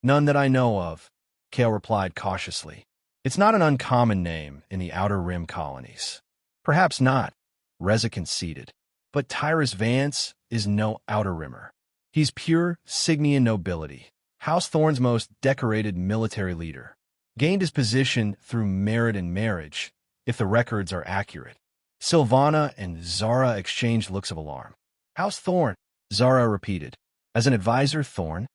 None that I know of, Kale replied cautiously. It's not an uncommon name in the Outer Rim colonies. Perhaps not, Reza conceded. But Tyrus Vance is no Outer Rimmer. He's pure Cygnian nobility, House Thorn's most decorated military leader. Gained his position through merit and marriage, if the records are accurate. Sylvana and Zara exchanged looks of alarm. House Thorn, Zara repeated. As an advisor, Thorn?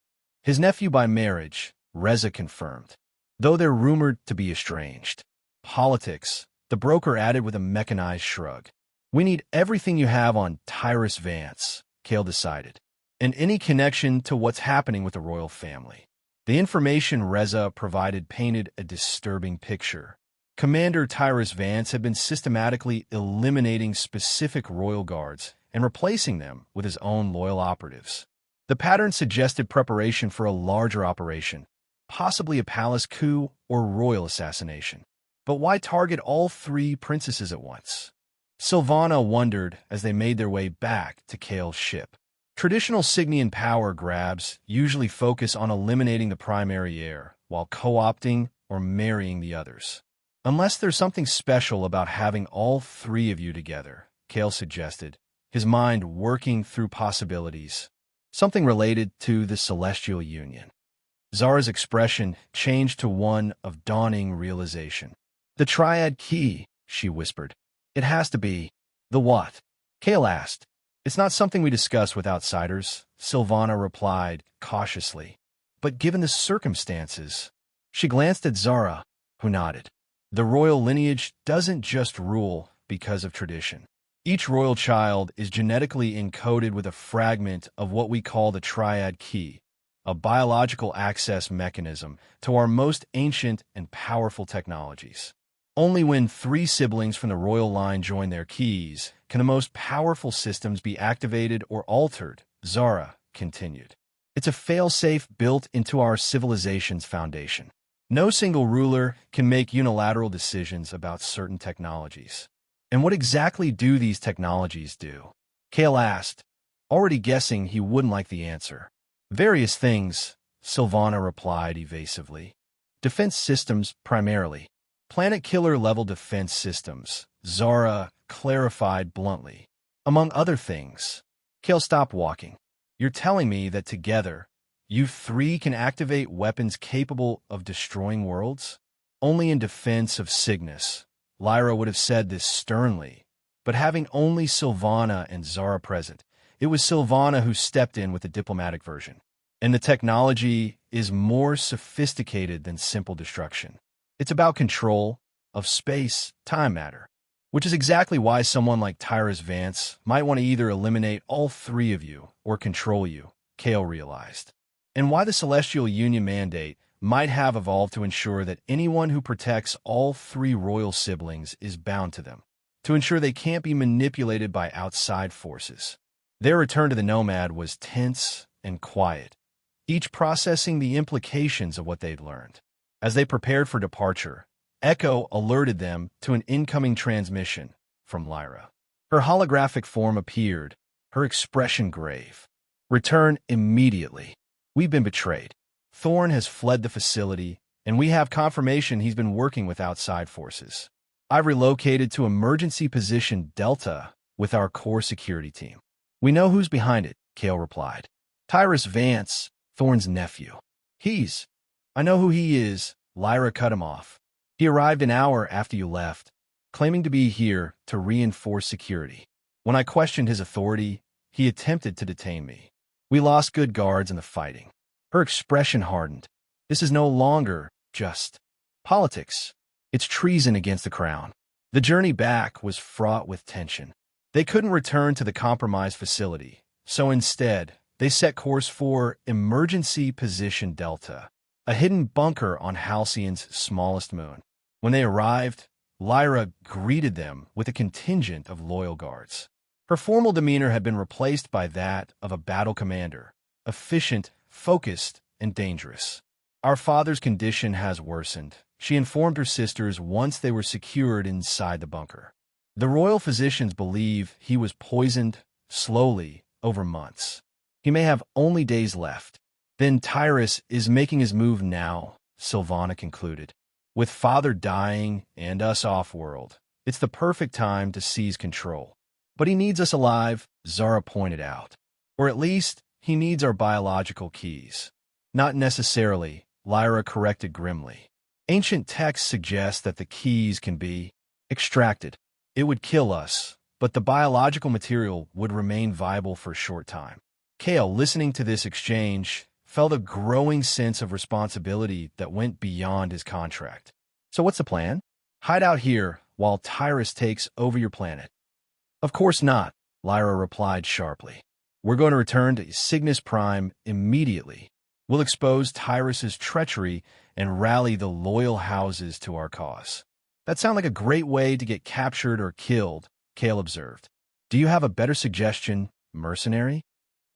His nephew by marriage, Reza confirmed, though they're rumored to be estranged. Politics, the broker added with a mechanized shrug. We need everything you have on Tyrus Vance, Kale decided, and any connection to what's happening with the royal family. The information Reza provided painted a disturbing picture. Commander Tyrus Vance had been systematically eliminating specific royal guards and replacing them with his own loyal operatives. The pattern suggested preparation for a larger operation, possibly a palace coup or royal assassination. But why target all three princesses at once? Sylvana wondered as they made their way back to Kale's ship. Traditional Cygnian power grabs usually focus on eliminating the primary heir while co-opting or marrying the others. Unless there's something special about having all three of you together, Kale suggested, his mind working through possibilities. Something related to the Celestial Union. Zara's expression changed to one of dawning realization. The Triad Key, she whispered. It has to be. The what? Kale asked. It's not something we discuss with outsiders, Sylvana replied cautiously. But given the circumstances, she glanced at Zara, who nodded. The royal lineage doesn't just rule because of tradition. Each royal child is genetically encoded with a fragment of what we call the Triad Key, a biological access mechanism to our most ancient and powerful technologies. Only when three siblings from the royal line join their keys can the most powerful systems be activated or altered, Zara continued. It's a failsafe built into our civilization's foundation. No single ruler can make unilateral decisions about certain technologies. And what exactly do these technologies do? Kale asked, already guessing he wouldn't like the answer. Various things, Sylvana replied evasively. Defense systems primarily. Planet-killer-level defense systems, Zara clarified bluntly. Among other things. Kale stopped walking. You're telling me that together, you three can activate weapons capable of destroying worlds? Only in defense of Cygnus. Lyra would have said this sternly, but having only Sylvana and Zara present, it was Sylvana who stepped in with the diplomatic version. And the technology is more sophisticated than simple destruction. It's about control of space, time matter, which is exactly why someone like Tyrus Vance might want to either eliminate all three of you or control you, Kale realized. And why the Celestial Union mandate might have evolved to ensure that anyone who protects all three royal siblings is bound to them, to ensure they can't be manipulated by outside forces. Their return to the Nomad was tense and quiet, each processing the implications of what they'd learned. As they prepared for departure, Echo alerted them to an incoming transmission from Lyra. Her holographic form appeared, her expression grave. Return immediately. We've been betrayed. Thorn has fled the facility, and we have confirmation he's been working with outside forces. I've relocated to Emergency Position Delta with our core security team. We know who's behind it, Kale replied. Tyrus Vance, Thorn's nephew. I know who he is, Lyra cut him off. He arrived an hour after you left, claiming to be here to reinforce security. When I questioned his authority, he attempted to detain me. We lost good guards in the fighting. Her expression hardened. This is no longer just politics. It's treason against the crown. The journey back was fraught with tension. They couldn't return to the compromised facility, so instead, they set course for Emergency Position Delta, a hidden bunker on Halcyon's smallest moon. When they arrived, Lyra greeted them with a contingent of loyal guards. Her formal demeanor had been replaced by that of a battle commander, efficient, focused, and dangerous. Our father's condition has worsened, she informed her sisters once they were secured inside the bunker. The royal physicians believe he was poisoned, slowly, over months. He may have only days left. Then Tyrus is making his move now, Sylvana concluded. With father dying and us off-world, it's the perfect time to seize control. But he needs us alive, Zara pointed out. Or at least, he needs our biological keys. Not necessarily, Lyra corrected grimly. Ancient texts suggest that the keys can be extracted. It would kill us, but the biological material would remain viable for a short time. Kale, listening to this exchange, felt a growing sense of responsibility that went beyond his contract. So what's the plan? Hide out here while Tyrus takes over your planet. Of course not, Lyra replied sharply. We're going to return to Cygnus Prime immediately. We'll expose Tyrus's treachery and rally the loyal houses to our cause. That sounds like a great way to get captured or killed, Kale observed. Do you have a better suggestion, mercenary?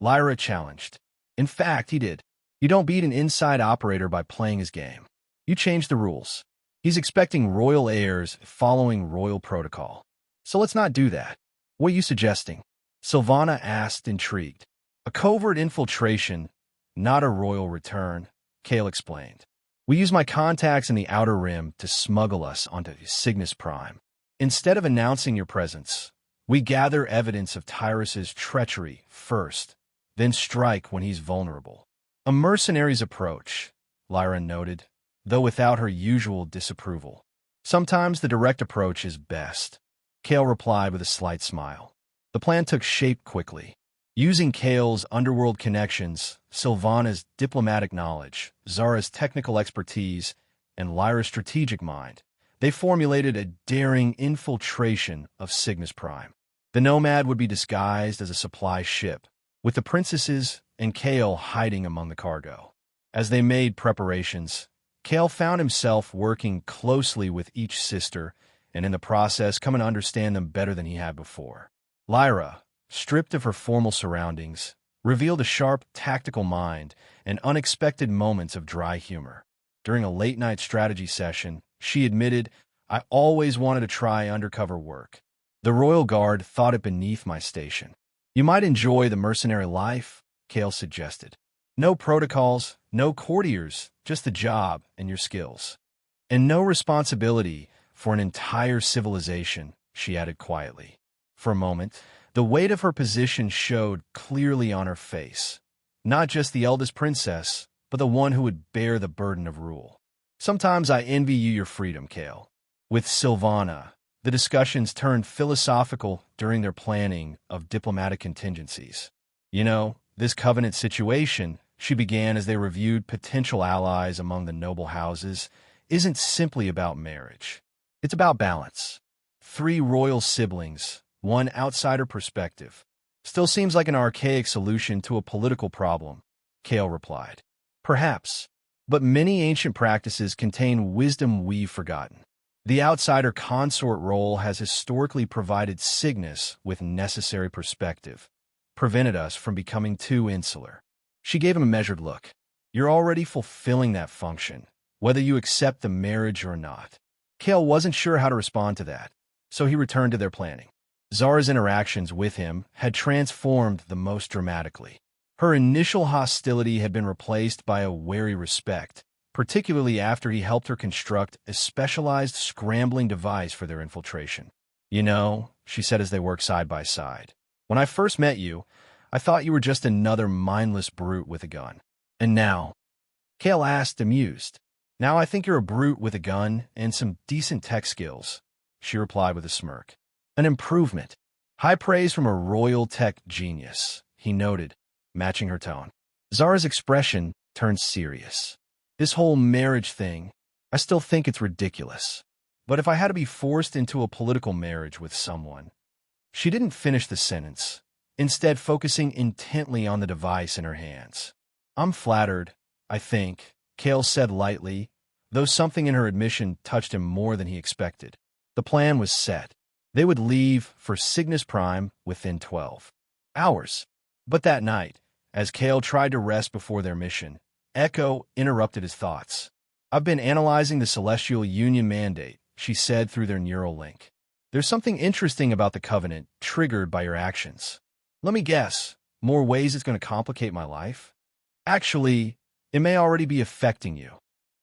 Lyra challenged. In fact, he did. You don't beat an inside operator by playing his game. You change the rules. He's expecting royal heirs following royal protocol. So let's not do that. What are you suggesting? Sylvana asked, intrigued. A covert infiltration, not a royal return, Kale explained. We use my contacts in the Outer Rim to smuggle us onto Cygnus Prime. Instead of announcing your presence, we gather evidence of Tyrus's treachery first, then strike when he's vulnerable. A mercenary's approach, Lyra noted, though without her usual disapproval. Sometimes the direct approach is best, Kale replied with a slight smile. The plan took shape quickly. Using Kale's underworld connections, Sylvana's diplomatic knowledge, Zara's technical expertise, and Lyra's strategic mind, they formulated a daring infiltration of Cygnus Prime. The Nomad would be disguised as a supply ship, with the princesses and Kale hiding among the cargo. As they made preparations, Kale found himself working closely with each sister, and in the process coming to understand them better than he had before. Lyra, stripped of her formal surroundings, revealed a sharp, tactical mind and unexpected moments of dry humor. During a late-night strategy session, she admitted, I always wanted to try undercover work. The Royal Guard thought it beneath my station. You might enjoy the mercenary life, Kale suggested. No protocols, no courtiers, just the job and your skills. And no responsibility for an entire civilization, she added quietly. For a moment, the weight of her position showed clearly on her face. Not just the eldest princess, but the one who would bear the burden of rule. Sometimes I envy you your freedom, Kale. With Sylvana, the discussions turned philosophical during their planning of diplomatic contingencies. You know, this covenant situation, she began as they reviewed potential allies among the noble houses, isn't simply about marriage. It's about balance. 3 royal siblings, 1 outsider perspective. Still seems like an archaic solution to a political problem, Kale replied. Perhaps, but many ancient practices contain wisdom we've forgotten. The outsider consort role has historically provided Cygnus with necessary perspective, prevented us from becoming too insular. She gave him a measured look. You're already fulfilling that function, whether you accept the marriage or not. Kale wasn't sure how to respond to that, so he returned to their planning. Zara's interactions with him had transformed the most dramatically. Her initial hostility had been replaced by a wary respect, particularly after he helped her construct a specialized scrambling device for their infiltration. You know, she said as they worked side by side, when I first met you, I thought you were just another mindless brute with a gun. And now? Kale asked, amused. Now I think you're a brute with a gun and some decent tech skills, she replied with a smirk. An improvement. High praise from a royal tech genius, he noted, matching her tone. Zara's expression turned serious. This whole marriage thing, I still think it's ridiculous. But if I had to be forced into a political marriage with someone... She didn't finish the sentence, instead focusing intently on the device in her hands. I'm flattered, I think, Kale said lightly, though something in her admission touched him more than he expected. The plan was set. They would leave for Cygnus Prime within 12 hours. But that night, as Kale tried to rest before their mission, Echo interrupted his thoughts. I've been analyzing the Celestial Union mandate, she said through their neural link. There's something interesting about the Covenant triggered by your actions. Let me guess, more ways it's going to complicate my life? Actually, it may already be affecting you,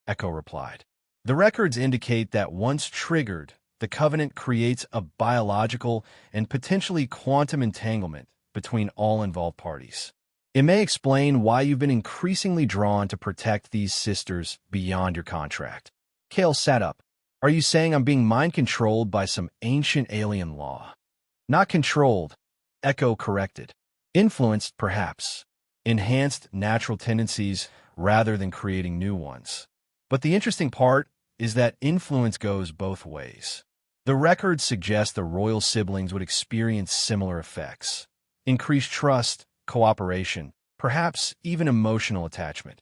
Echo replied. The records indicate that once triggered, the Covenant creates a biological and potentially quantum entanglement between all involved parties. It may explain why you've been increasingly drawn to protect these sisters beyond your contract. Kale sat up. Are you saying I'm being mind-controlled by some ancient alien law? Not controlled, Echo corrected. Influenced, perhaps. Enhanced natural tendencies rather than creating new ones. But the interesting part is that influence goes both ways. The records suggest the royal siblings would experience similar effects. Increased trust, cooperation, perhaps even emotional attachment.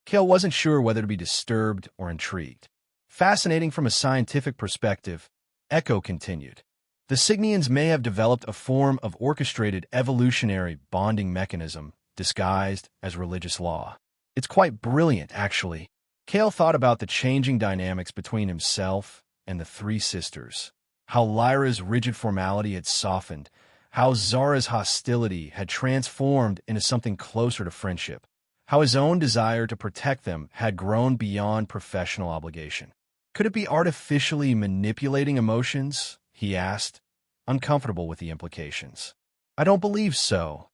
Kale wasn't sure whether to be disturbed or intrigued. Fascinating from a scientific perspective, Echo continued. The Cygnians may have developed a form of orchestrated evolutionary bonding mechanism disguised as religious law. It's quite brilliant, actually. Kale thought about the changing dynamics between himself and the three sisters, how Lyra's rigid formality had softened, how Zara's hostility had transformed into something closer to friendship, how his own desire to protect them had grown beyond professional obligation. Could it be artificially manipulating emotions? He asked, uncomfortable with the implications. I don't believe so,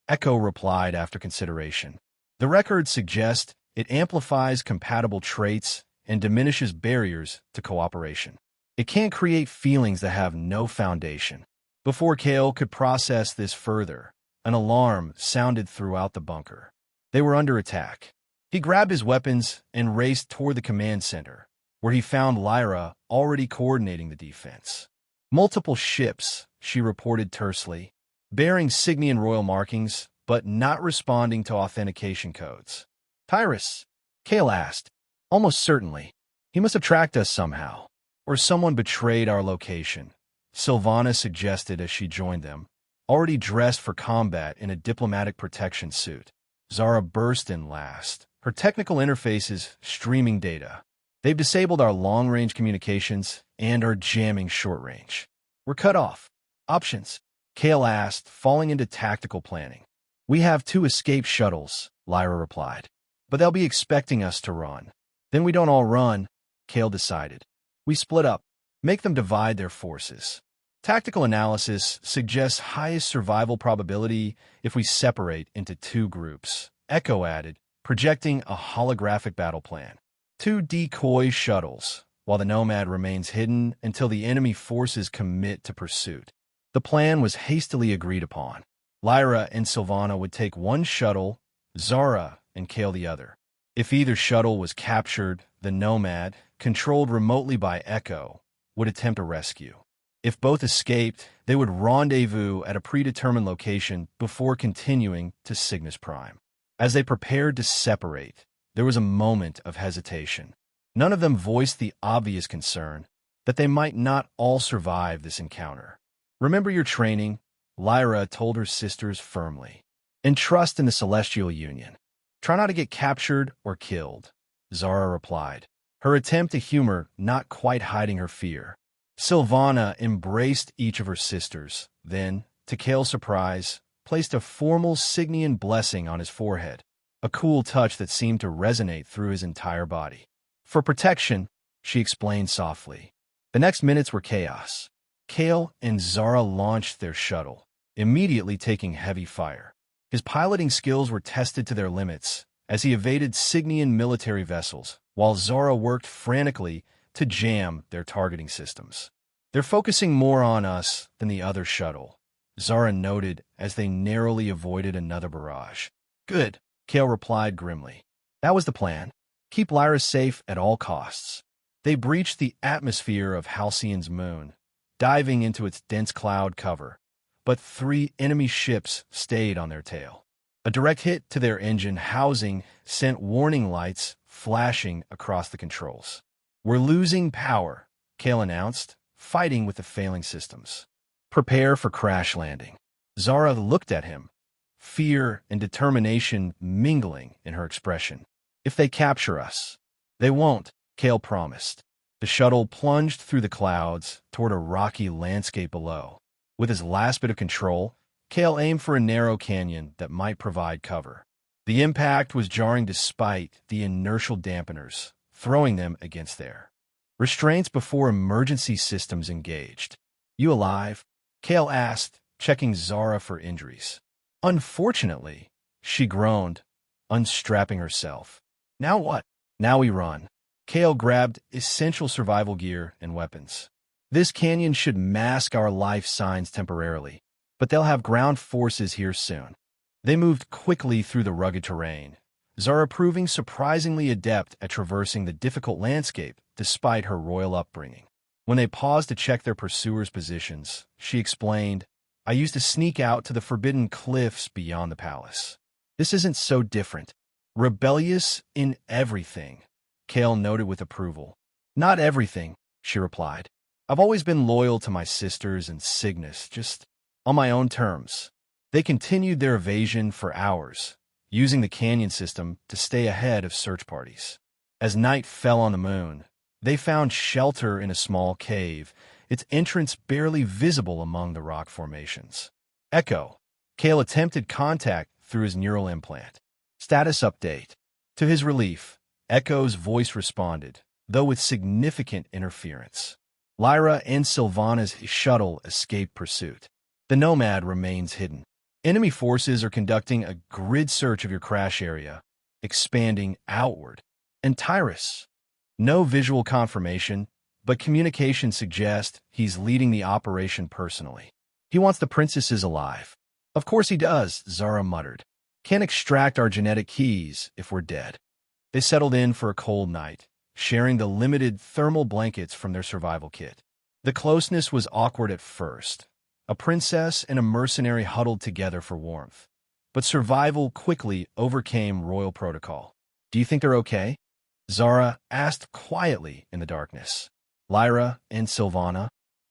Echo replied after consideration. The records suggest it amplifies compatible traits and diminishes barriers to cooperation. It can create feelings that have no foundation. Before Kale could process this further, an alarm sounded throughout the bunker. They were under attack. He grabbed his weapons and raced toward the command center, where he found Lyra already coordinating the defense. Multiple ships, she reported tersely, bearing Cygnian royal markings, but not responding to authentication codes. Tyrus? Kale asked. Almost certainly. He must have tracked us somehow. Or someone betrayed our location, Sylvana suggested as she joined them, already dressed for combat in a diplomatic protection suit. Zara burst in last, her technical interfaces streaming data. They've disabled our long-range communications and are jamming short-range. We're cut off. Options? Kale asked, falling into tactical planning. We have 2 escape shuttles, Lyra replied. But they'll be expecting us to run. Then we don't all run, Kale decided. We split up, make them divide their forces. Tactical analysis suggests highest survival probability if we separate into 2 groups, Echo added, projecting a holographic battle plan. 2 decoy shuttles, while the Nomad remains hidden until the enemy forces commit to pursuit. The plan was hastily agreed upon. Lyra and Sylvana would take 1 shuttle, Zara and Kale the other. If either shuttle was captured, the Nomad, controlled remotely by Echo, would attempt a rescue. If both escaped, they would rendezvous at a predetermined location before continuing to Cygnus Prime. As they prepared to separate, there was a moment of hesitation. None of them voiced the obvious concern that they might not all survive this encounter. Remember your training, Lyra told her sisters firmly, and trust in the Celestial Union. Try not to get captured or killed, Zara replied, her attempt to humor not quite hiding her fear. Sylvana embraced each of her sisters, then, to Kale's surprise, placed a formal Cygnian blessing on his forehead, a cool touch that seemed to resonate through his entire body. For protection, she explained softly. The next minutes were chaos. Kale and Zara launched their shuttle, immediately taking heavy fire. His piloting skills were tested to their limits as he evaded Cygnian military vessels, while Zara worked frantically to jam their targeting systems. They're focusing more on us than the other shuttle, Zara noted as they narrowly avoided another barrage. Good, Kale replied grimly. That was the plan. Keep Lyra safe at all costs. They breached the atmosphere of Halcyon's moon, diving into its dense cloud cover, but 3 enemy ships stayed on their tail. A direct hit to their engine housing sent warning lights flashing across the controls. We're losing power, Kale announced, fighting with the failing systems. Prepare for crash landing. Zara looked at him, fear and determination mingling in her expression. If they capture us. They won't, Kale promised. The shuttle plunged through the clouds toward a rocky landscape below. With his last bit of control, Kale aimed for a narrow canyon that might provide cover. The impact was jarring despite the inertial dampeners, throwing them against their restraints before emergency systems engaged. You alive? Kale asked, checking Zara for injuries. Unfortunately, she groaned, unstrapping herself. Now what? Now we run. Kale grabbed essential survival gear and weapons. This canyon should mask our life signs temporarily, but they'll have ground forces here soon. They moved quickly through the rugged terrain, Zara proving surprisingly adept at traversing the difficult landscape despite her royal upbringing. When they paused to check their pursuers' positions, she explained, I used to sneak out to the forbidden cliffs beyond the palace. This isn't so different. Rebellious in everything, Kale noted with approval. Not everything, she replied. I've always been loyal to my sisters and Cygnus, just on my own terms. They continued their evasion for hours, using the canyon system to stay ahead of search parties. As night fell on the moon, they found shelter in a small cave, its entrance barely visible among the rock formations. Echo. Kale attempted contact through his neural implant. Status update. To his relief, Echo's voice responded, though with significant interference. Lyra and Sylvana's shuttle escaped pursuit. The Nomad remains hidden. Enemy forces are conducting a grid search of your crash area, expanding outward. And Tyrus. No visual confirmation, but communication suggests he's leading the operation personally. He wants the princesses alive. Of course he does, Zara muttered. Can't extract our genetic keys if we're dead. They settled in for a cold night, sharing the limited thermal blankets from their survival kit. The closeness was awkward at first. A princess and a mercenary huddled together for warmth. But survival quickly overcame royal protocol. Do you think they're okay? Zara asked quietly in the darkness. Lyra and Sylvana.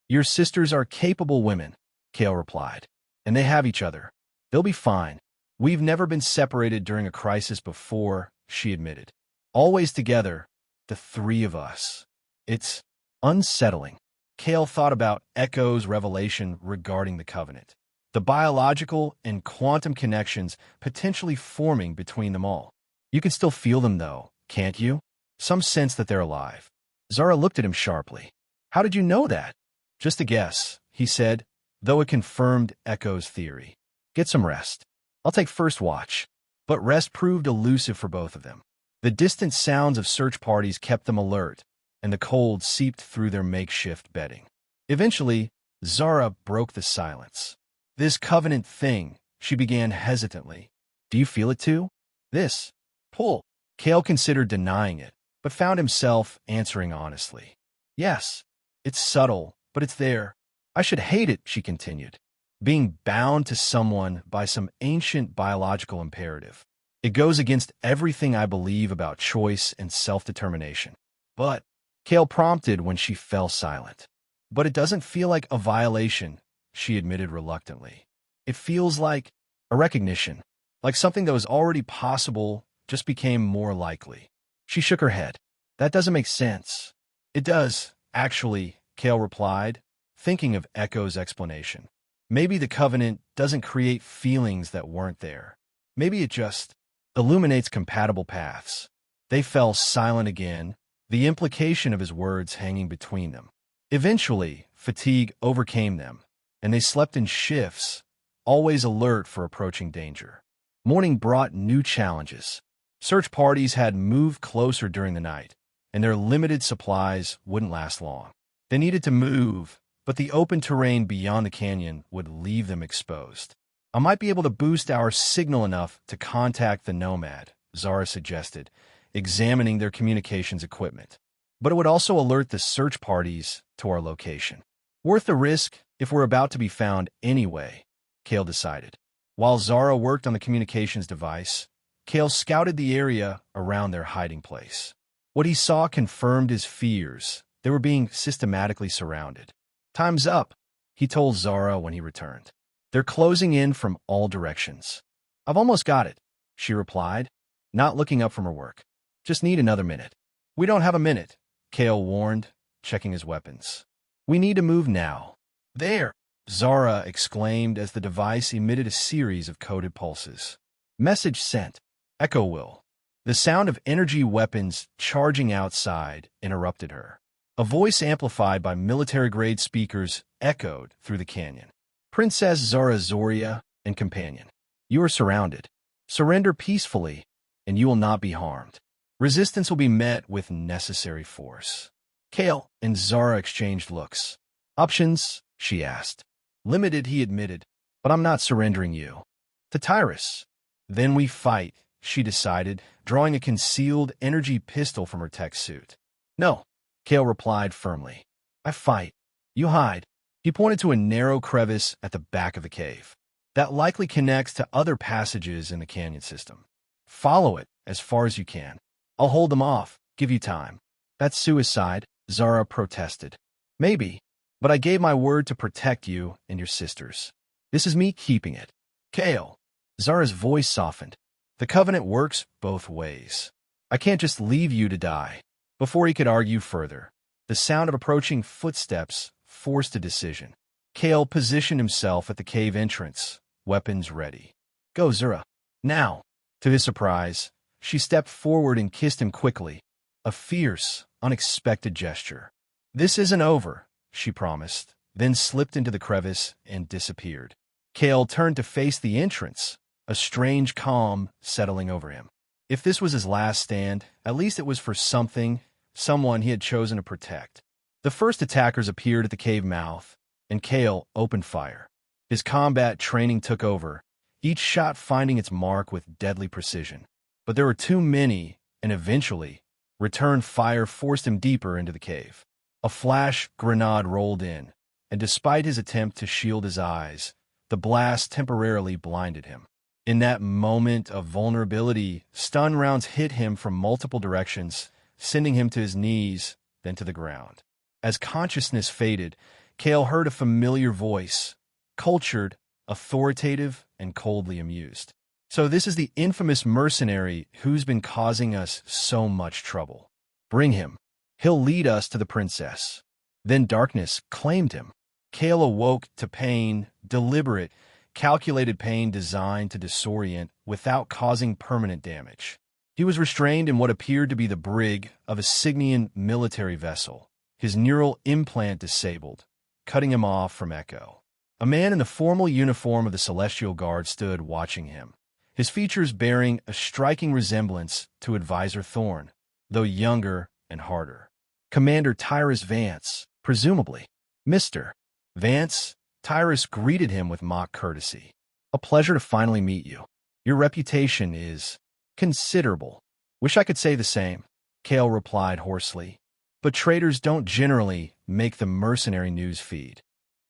Your sisters are capable women, Kale replied. And they have each other. They'll be fine. We've never been separated during a crisis before, she admitted. Always together, the three of us. It's unsettling. Kale thought about Echo's revelation regarding the Covenant. The biological and quantum connections potentially forming between them all. You can still feel them, though, can't you? Some sense that they're alive. Zara looked at him sharply. How did you know that? Just a guess, he said, though it confirmed Echo's theory. Get some rest. I'll take first watch. But rest proved elusive for both of them. The distant sounds of search parties kept them alert, and the cold seeped through their makeshift bedding. Eventually, Zara broke the silence. This Covenant thing, she began hesitantly. Do you feel it too? This pull. Kale considered denying it, but found himself answering honestly. Yes, it's subtle, but it's there. I should hate it, she continued. Being bound to someone by some ancient biological imperative. It goes against everything I believe about choice and self-determination. But, Kale prompted when she fell silent. But it doesn't feel like a violation, she admitted reluctantly. It feels like a recognition, like something that was already possible just became more likely. She shook her head. That doesn't make sense. It does, actually, Kale replied, thinking of Echo's explanation. Maybe the Covenant doesn't create feelings that weren't there. Maybe it just illuminates compatible paths. They fell silent again, the implication of his words hanging between them. Eventually, fatigue overcame them, and they slept in shifts, always alert for approaching danger. Morning brought new challenges. Search parties had moved closer during the night, and their limited supplies wouldn't last long. They needed to move, but the open terrain beyond the canyon would leave them exposed. I might be able to boost our signal enough to contact the Nomad, Zara suggested, examining their communications equipment. But it would also alert the search parties to our location. Worth the risk if we're about to be found anyway, Kale decided. While Zara worked on the communications device, Kale scouted the area around their hiding place. What he saw confirmed his fears. They were being systematically surrounded. Time's up, he told Zara when he returned. They're closing in from all directions. I've almost got it, she replied, not looking up from her work. Just need another minute. We don't have a minute, Kale warned, checking his weapons. We need to move now. There, Zara exclaimed as the device emitted a series of coded pulses. Message sent. Echo will. The sound of energy weapons charging outside interrupted her. A voice amplified by military-grade speakers echoed through the canyon. Princess Zara Zoria and companion. You are surrounded. Surrender peacefully, and you will not be harmed. Resistance will be met with necessary force. Kale and Zara exchanged looks. Options, she asked. Limited, he admitted, but I'm not surrendering you. To Tyrus. Then we fight, she decided, drawing a concealed energy pistol from her tech suit. No, Kale replied firmly. I fight. You hide. He pointed to a narrow crevice at the back of the cave. That likely connects to other passages in the canyon system. Follow it as far as you can. I'll hold them off, give you time. That's suicide, Zara protested. Maybe, but I gave my word to protect you and your sisters. This is me keeping it. Kale. Zara's voice softened. The covenant works both ways. I can't just leave you to die. Before he could argue further, the sound of approaching footsteps forced a decision. Kale positioned himself at the cave entrance, weapons ready. Go, Zara. Now. To his surprise, she stepped forward and kissed him quickly, a fierce, unexpected gesture. This isn't over, she promised, then slipped into the crevice and disappeared. Kale turned to face the entrance, a strange calm settling over him. If this was his last stand, at least it was for someone he had chosen to protect. The first attackers appeared at the cave mouth, and Kale opened fire. His combat training took over, each shot finding its mark with deadly precision. But there were too many, and eventually, return fire forced him deeper into the cave. A flash grenade rolled in, and despite his attempt to shield his eyes, the blast temporarily blinded him. In that moment of vulnerability, stun rounds hit him from multiple directions, sending him to his knees, then to the ground. As consciousness faded, Kale heard a familiar voice, cultured, authoritative, and coldly amused. So this is the infamous mercenary who's been causing us so much trouble. Bring him. He'll lead us to the princess. Then darkness claimed him. Kale awoke to pain, deliberate, calculated pain designed to disorient without causing permanent damage. He was restrained in what appeared to be the brig of a Cygnian military vessel, his neural implant disabled, cutting him off from echo. A man in the formal uniform of the Celestial Guard stood watching him, his features bearing a striking resemblance to Advisor Thorn, though younger and harder. Commander Tyrus Vance, presumably. Mr. Vance, Tyrus greeted him with mock courtesy. A pleasure to finally meet you. Your reputation is considerable. Wish I could say the same, Kale replied hoarsely. But traitors don't generally make the mercenary news feed.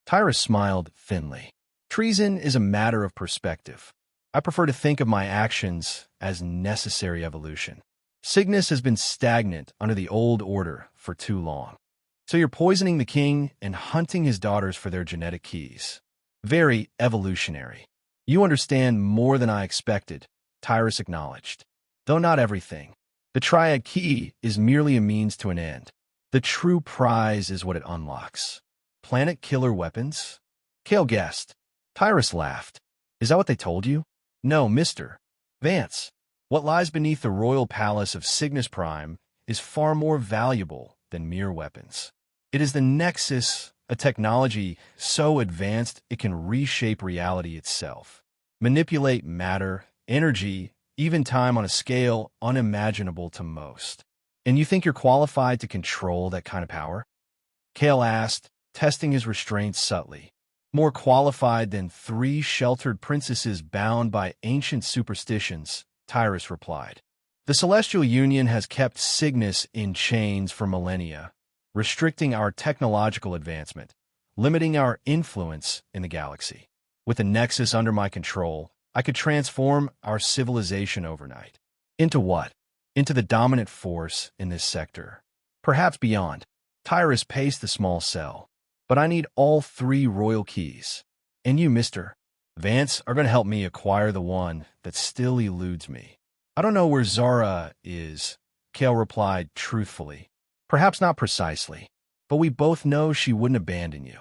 Tyrus smiled thinly. Treason is a matter of perspective. I prefer to think of my actions as necessary evolution. Cygnus has been stagnant under the old order for too long. So you're poisoning the king and hunting his daughters for their genetic keys. Very evolutionary. You understand more than I expected, Tyrus acknowledged. Though not everything. The triad key is merely a means to an end. The true prize is what it unlocks. Planet killer weapons? Kale guessed. Tyrus laughed. Is that what they told you? No, Mr. Vance. What lies beneath the royal palace of Cygnus Prime is far more valuable than mere weapons. It is the Nexus, a technology so advanced it can reshape reality itself, manipulate matter, energy, even time on a scale unimaginable to most. And you think you're qualified to control that kind of power? Kale asked, testing his restraint subtly. More qualified than 3 sheltered princesses bound by ancient superstitions, Tyrus replied. The Celestial Union has kept Cygnus in chains for millennia, restricting our technological advancement, limiting our influence in the galaxy. With the Nexus under my control, I could transform our civilization overnight. Into what? Into the dominant force in this sector. Perhaps beyond. Tyrus paced the small cell. But I need all 3 royal keys. And you, Mr. Vance, are going to help me acquire the one that still eludes me. I don't know where Zara is, Kale replied truthfully. Perhaps not precisely, but we both know she wouldn't abandon you.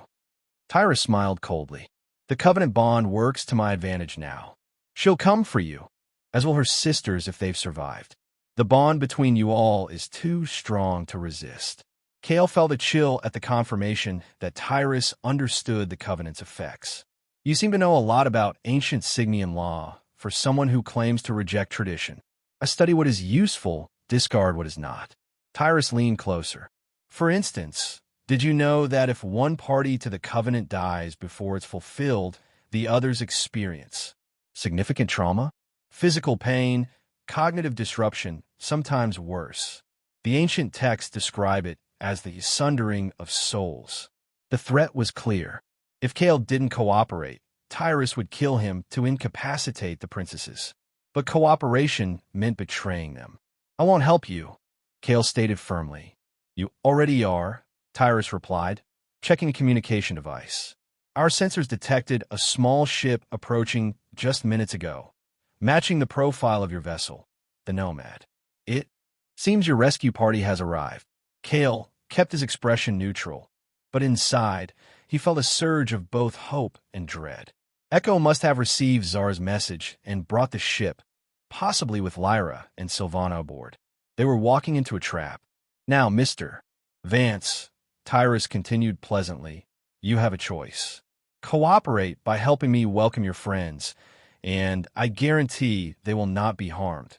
Tyrus smiled coldly. The covenant bond works to my advantage now. She'll come for you, as will her sisters if they've survived. The bond between you all is too strong to resist. Kale felt a chill at the confirmation that Tyrus understood the covenant's effects. You seem to know a lot about ancient Cygnian law for someone who claims to reject tradition. I study what is useful, discard what is not. Tyrus leaned closer. For instance, did you know that if one party to the covenant dies before it's fulfilled, the others experience significant trauma, physical pain, cognitive disruption, sometimes worse? The ancient texts describe it as the sundering of souls. The threat was clear. If Kale didn't cooperate, Tyrus would kill him to incapacitate the princesses. But cooperation meant betraying them. I won't help you, Kale stated firmly. You already are, Tyrus replied, checking a communication device. Our sensors detected a small ship approaching just minutes ago, matching the profile of your vessel, the Nomad. It seems your rescue party has arrived. Kale kept his expression neutral, but inside, he felt a surge of both hope and dread. Echo must have received Zara's message and brought the ship, possibly with Lyra and Sylvana aboard. They were walking into a trap. Now, Mr. Vance, Tyrus continued pleasantly, you have a choice. Cooperate by helping me welcome your friends, and I guarantee they will not be harmed,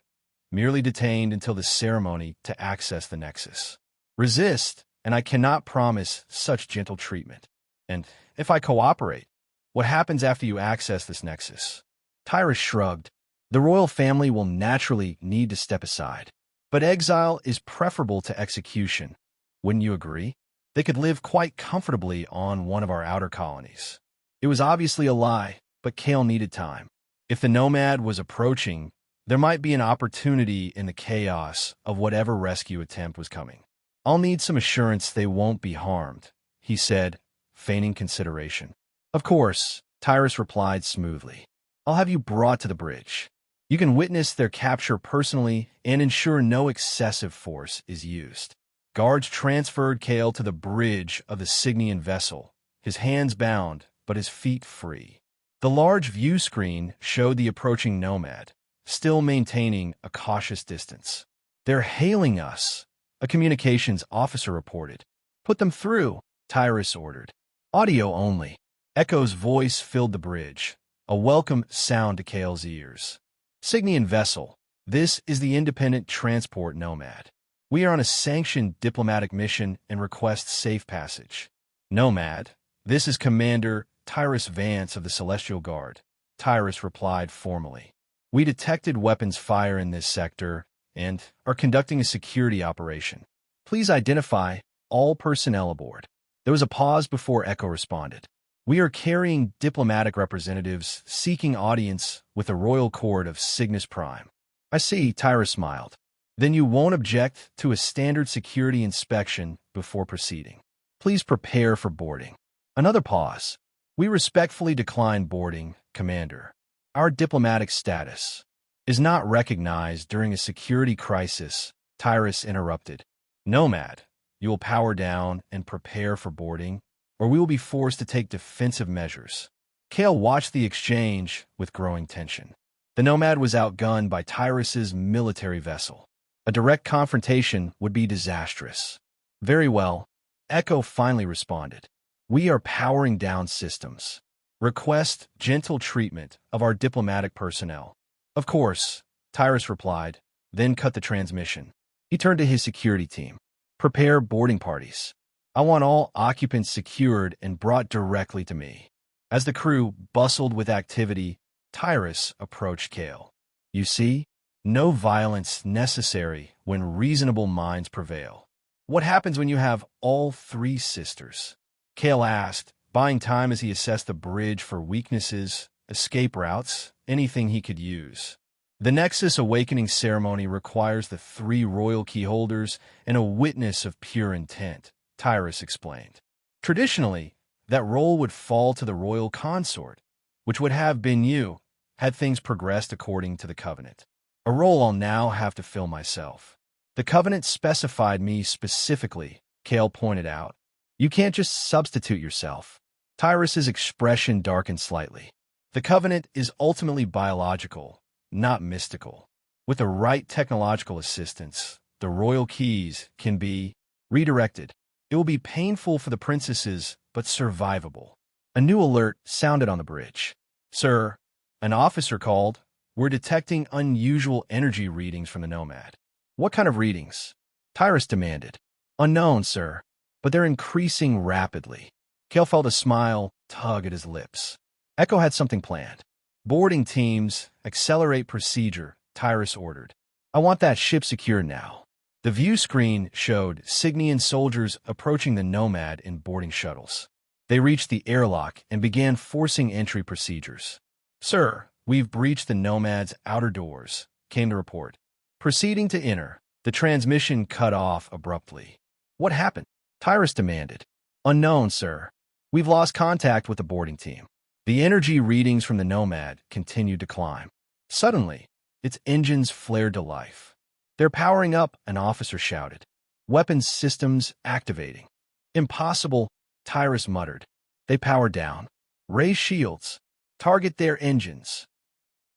merely detained until the ceremony to access the Nexus. Resist, and I cannot promise such gentle treatment. And if I cooperate, what happens after you access this Nexus? Tyrus shrugged. The royal family will naturally need to step aside. But exile is preferable to execution. Wouldn't you agree? They could live quite comfortably on one of our outer colonies. It was obviously a lie, but Kale needed time. If the Nomad was approaching, there might be an opportunity in the chaos of whatever rescue attempt was coming. I'll need some assurance they won't be harmed, he said, feigning consideration. Of course, Tyrus replied smoothly. I'll have you brought to the bridge. You can witness their capture personally and ensure no excessive force is used. Guards transferred Kale to the bridge of the Cygnian vessel, his hands bound but his feet free. The large view screen showed the approaching Nomad, still maintaining a cautious distance. They're hailing us, a communications officer reported. Put them through, Tyrus ordered. Audio only. Echo's voice filled the bridge, a welcome sound to Kale's ears. Cygnian vessel, this is the independent transport Nomad. We are on a sanctioned diplomatic mission and request safe passage. Nomad, this is Commander Tyrus Vance of the Celestial Guard, Tyrus replied formally. We detected weapons fire in this sector and are conducting a security operation. Please identify all personnel aboard. There was a pause before Echo responded. We are carrying diplomatic representatives seeking audience with the royal court of Cygnus Prime. I see, Tyrus smiled. Then you won't object to a standard security inspection before proceeding. Please prepare for boarding. Another pause. We respectfully decline boarding, Commander. Our diplomatic status is not recognized during a security crisis, Tyrus interrupted. Nomad, you will power down and prepare for boarding, or we will be forced to take defensive measures. Kale watched the exchange with growing tension. The Nomad was outgunned by Tyrus's military vessel. A direct confrontation would be disastrous. Very well, Echo finally responded. We are powering down systems. Request gentle treatment of our diplomatic personnel. Of course, Tyrus replied, then cut the transmission. He turned to his security team. Prepare boarding parties. I want all occupants secured and brought directly to me. As the crew bustled with activity, Tyrus approached Kale. You see, no violence necessary when reasonable minds prevail. What happens when you have all three sisters? Kale asked, buying time as he assessed the bridge for weaknesses, escape routes, anything he could use. The Nexus Awakening ceremony requires the 3 royal key holders and a witness of pure intent, Tyrus explained. Traditionally, that role would fall to the royal consort, which would have been you, had things progressed according to the covenant. A role I'll now have to fill myself. The covenant specified me specifically, Kale pointed out. You can't just substitute yourself. Tyrus's expression darkened slightly. The covenant is ultimately biological, not mystical. With the right technological assistance, the royal keys can be redirected. It will be painful for the princesses, but survivable. A new alert sounded on the bridge. Sir, an officer called. We're detecting unusual energy readings from the Nomad. What kind of readings? Tyrus demanded. Unknown, sir, but they're increasing rapidly. Kale felt a smile tug at his lips. Echo had something planned. Boarding teams, accelerate procedure, Tyrus ordered. I want that ship secure now. The view screen showed Cygnian soldiers approaching the Nomad in boarding shuttles. They reached the airlock and began forcing entry procedures. Sir, we've breached the Nomad's outer doors, came the report. Proceeding to enter, the transmission cut off abruptly. What happened? Tyrus demanded. Unknown, sir. We've lost contact with the boarding team. The energy readings from the Nomad continued to climb. Suddenly, its engines flared to life. They're powering up, an officer shouted. Weapons systems activating. Impossible, Tyrus muttered. They power down. Raise shields. Target their engines.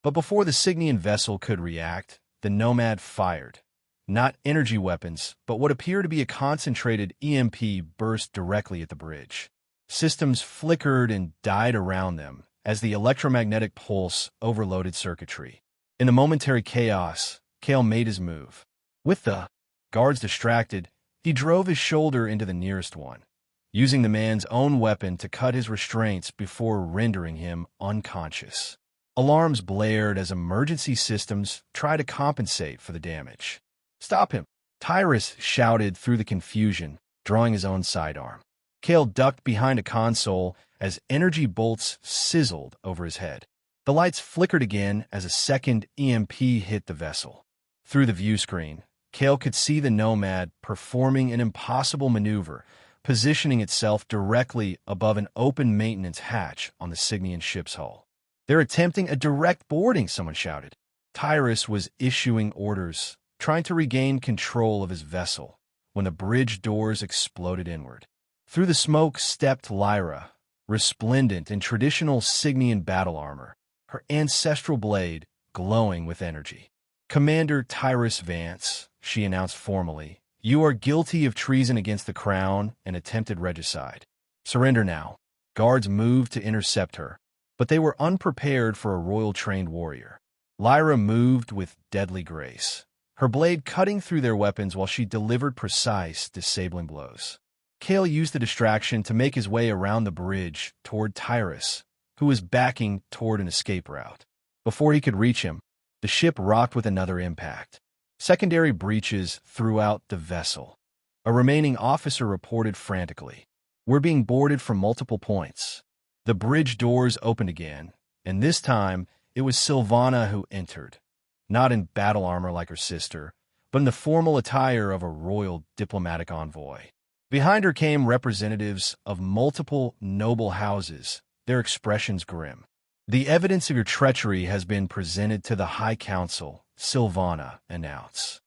But before the Cygnian vessel could react, the Nomad fired. Not energy weapons, but what appeared to be a concentrated EMP burst directly at the bridge. Systems flickered and died around them as the electromagnetic pulse overloaded circuitry. In the momentary chaos, Kale made his move. With the guards distracted, he drove his shoulder into the nearest one, using the man's own weapon to cut his restraints before rendering him unconscious. Alarms blared as emergency systems tried to compensate for the damage. Stop him! Tyrus shouted through the confusion, drawing his own sidearm. Kale ducked behind a console as energy bolts sizzled over his head. The lights flickered again as a second EMP hit the vessel. Through the view screen, Kale could see the Nomad performing an impossible maneuver, positioning itself directly above an open maintenance hatch on the Cygnian ship's hull. They're attempting a direct boarding, someone shouted. Tyrus was issuing orders, trying to regain control of his vessel, when the bridge doors exploded inward. Through the smoke stepped Lyra, resplendent in traditional Cygnian battle armor, her ancestral blade glowing with energy. Commander Tyrus Vance, she announced formally, you are guilty of treason against the crown and attempted regicide. Surrender now. Guards moved to intercept her, but they were unprepared for a royal-trained warrior. Lyra moved with deadly grace, her blade cutting through their weapons while she delivered precise, disabling blows. Kale used the distraction to make his way around the bridge toward Tyrus, who was backing toward an escape route. Before he could reach him, the ship rocked with another impact. Secondary breaches throughout the vessel. A remaining officer reported frantically. We're being boarded from multiple points. The bridge doors opened again, and this time it was Sylvana who entered, not in battle armor like her sister, but in the formal attire of a royal diplomatic envoy. Behind her came representatives of multiple noble houses, their expressions grim. The evidence of your treachery has been presented to the High Council, Sylvana announced.